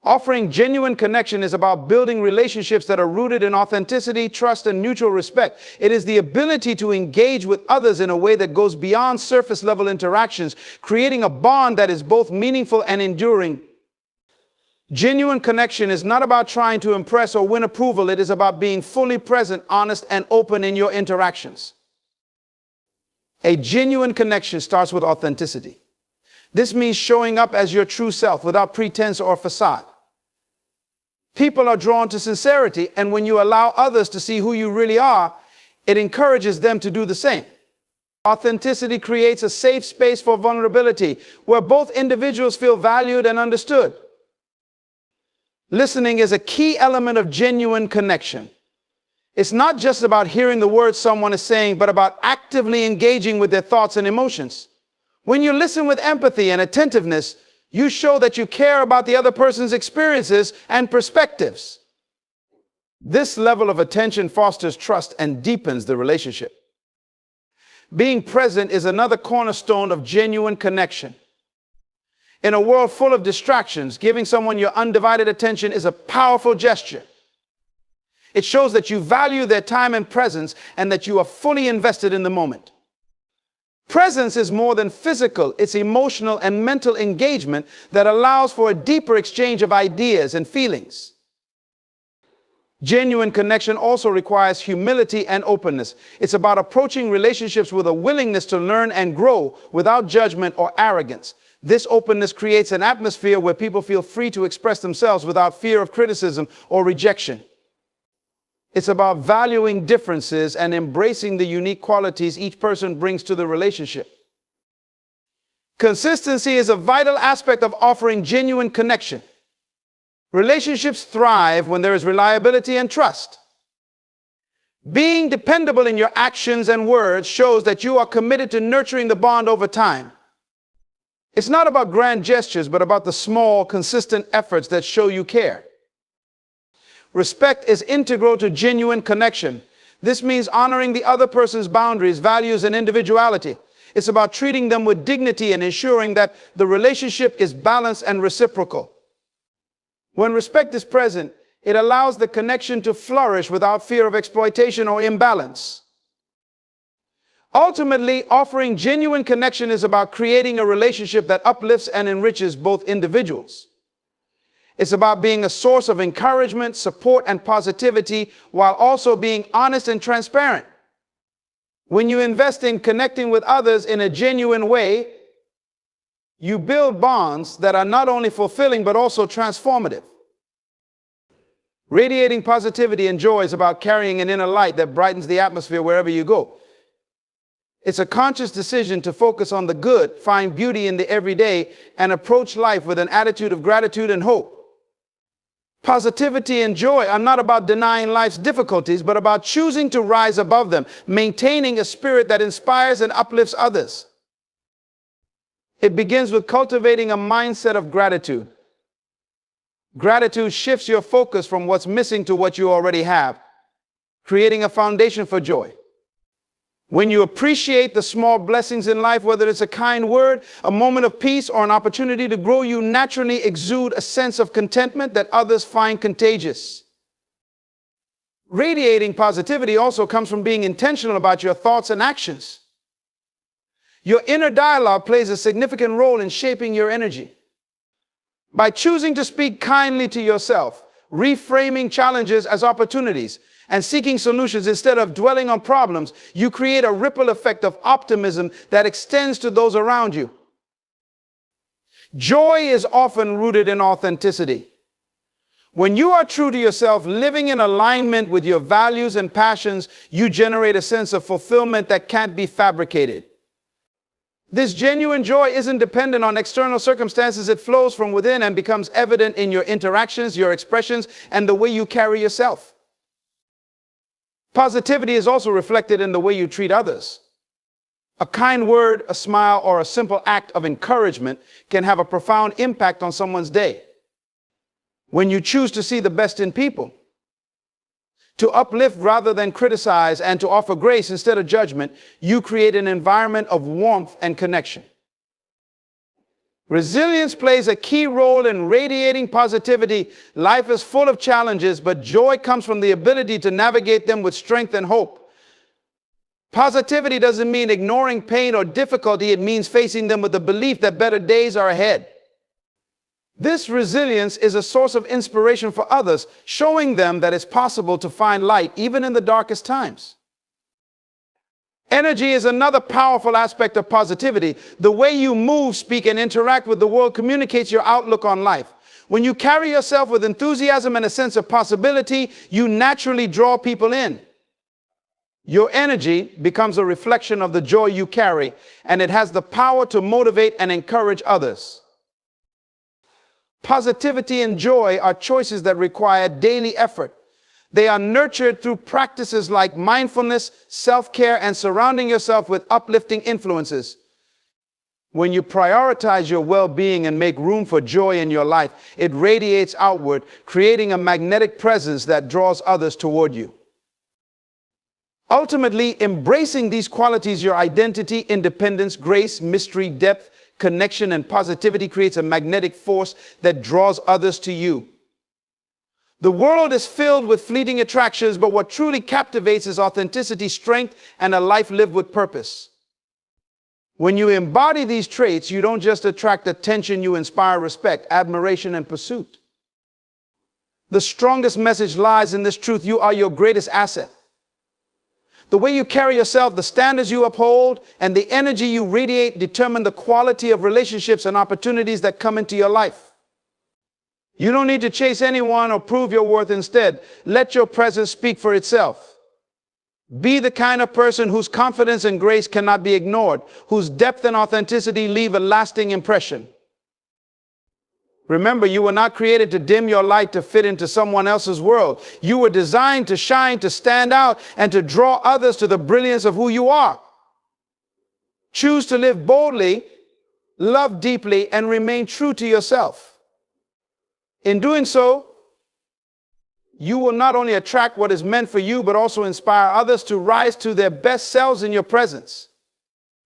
Offering genuine connection is about building relationships that are rooted in authenticity, trust, and mutual respect. It is the ability to engage with others in a way that goes beyond surface-level interactions, creating a bond that is both meaningful and enduring. Genuine connection is not about trying to impress or win approval. It is about being fully present, honest, and open in your interactions. A genuine connection starts with authenticity. This means showing up as your true self without pretense or facade. People are drawn to sincerity, and when you allow others to see who you really are, it encourages them to do the same. Authenticity creates a safe space for vulnerability, where both individuals feel valued and understood. Listening is a key element of genuine connection. It's not just about hearing the words someone is saying, but about actively engaging with their thoughts and emotions. When you listen with empathy and attentiveness, you show that you care about the other person's experiences and perspectives. This level of attention fosters trust and deepens the relationship. Being present is another cornerstone of genuine connection. In a world full of distractions, giving someone your undivided attention is a powerful gesture. It shows that you value their time and presence and that you are fully invested in the moment. Presence is more than physical. It's emotional and mental engagement that allows for a deeper exchange of ideas and feelings. Genuine connection also requires humility and openness. It's about approaching relationships with a willingness to learn and grow without judgment or arrogance. This openness creates an atmosphere where people feel free to express themselves without fear of criticism or rejection. It's about valuing differences and embracing the unique qualities each person brings to the relationship. Consistency is a vital aspect of offering genuine connection. Relationships thrive when there is reliability and trust. Being dependable in your actions and words shows that you are committed to nurturing the bond over time. It's not about grand gestures, but about the small, consistent efforts that show you care. Respect is integral to genuine connection. This means honoring the other person's boundaries, values, and individuality. It's about treating them with dignity and ensuring that the relationship is balanced and reciprocal. When respect is present, it allows the connection to flourish without fear of exploitation or imbalance. Ultimately, offering genuine connection is about creating a relationship that uplifts and enriches both individuals. It's about being a source of encouragement, support, and positivity while also being honest and transparent. When you invest in connecting with others in a genuine way, you build bonds that are not only fulfilling but also transformative. Radiating positivity and joy is about carrying an inner light that brightens the atmosphere wherever you go. It's a conscious decision to focus on the good, find beauty in the everyday, and approach life with an attitude of gratitude and hope. Positivity and joy are not about denying life's difficulties, but about choosing to rise above them, maintaining a spirit that inspires and uplifts others. It begins with cultivating a mindset of gratitude. Gratitude shifts your focus from what's missing to what you already have, creating a foundation for joy. When you appreciate the small blessings in life, whether it's a kind word, a moment of peace, or an opportunity to grow, you naturally exude a sense of contentment that others find contagious. Radiating positivity also comes from being intentional about your thoughts and actions. Your inner dialogue plays a significant role in shaping your energy. By choosing to speak kindly to yourself, reframing challenges as opportunities, and seeking solutions instead of dwelling on problems, you create a ripple effect of optimism that extends to those around you. Joy is often rooted in authenticity. When you are true to yourself, living in alignment with your values and passions, you generate a sense of fulfillment that can't be fabricated. This genuine joy isn't dependent on external circumstances. It flows from within and becomes evident in your interactions, your expressions, and the way you carry yourself. Positivity is also reflected in the way you treat others. A kind word, a smile, or a simple act of encouragement can have a profound impact on someone's day. When you choose to see the best in people, to uplift rather than criticize, and to offer grace instead of judgment, you create an environment of warmth and connection. Resilience plays a key role in radiating positivity. Life is full of challenges, but joy comes from the ability to navigate them with strength and hope. Positivity doesn't mean ignoring pain or difficulty. It means facing them with the belief that better days are ahead. This resilience is a source of inspiration for others, showing them that it's possible to find light even in the darkest times. Energy is another powerful aspect of positivity. The way you move, speak, and interact with the world communicates your outlook on life. When you carry yourself with enthusiasm and a sense of possibility, you naturally draw people in. Your energy becomes a reflection of the joy you carry, and it has the power to motivate and encourage others. Positivity and joy are choices that require daily effort. They are nurtured through practices like mindfulness, self-care, and surrounding yourself with uplifting influences. When you prioritize your well-being and make room for joy in your life, it radiates outward, creating a magnetic presence that draws others toward you. Ultimately, embracing these qualities, your identity, independence, grace, mystery, depth, connection, and positivity, creates a magnetic force that draws others to you. The world is filled with fleeting attractions, but what truly captivates is authenticity, strength, and a life lived with purpose. When you embody these traits, you don't just attract attention, you inspire respect, admiration, and pursuit. The strongest message lies in this truth: you are your greatest asset. The way you carry yourself, the standards you uphold, and the energy you radiate determine the quality of relationships and opportunities that come into your life. You don't need to chase anyone or prove your worth. Instead, let your presence speak for itself. Be the kind of person whose confidence and grace cannot be ignored, whose depth and authenticity leave a lasting impression. Remember, you were not created to dim your light to fit into someone else's world. You were designed to shine, to stand out, and to draw others to the brilliance of who you are. Choose to live boldly, love deeply, and remain true to yourself. In doing so, you will not only attract what is meant for you, but also inspire others to rise to their best selves in your presence.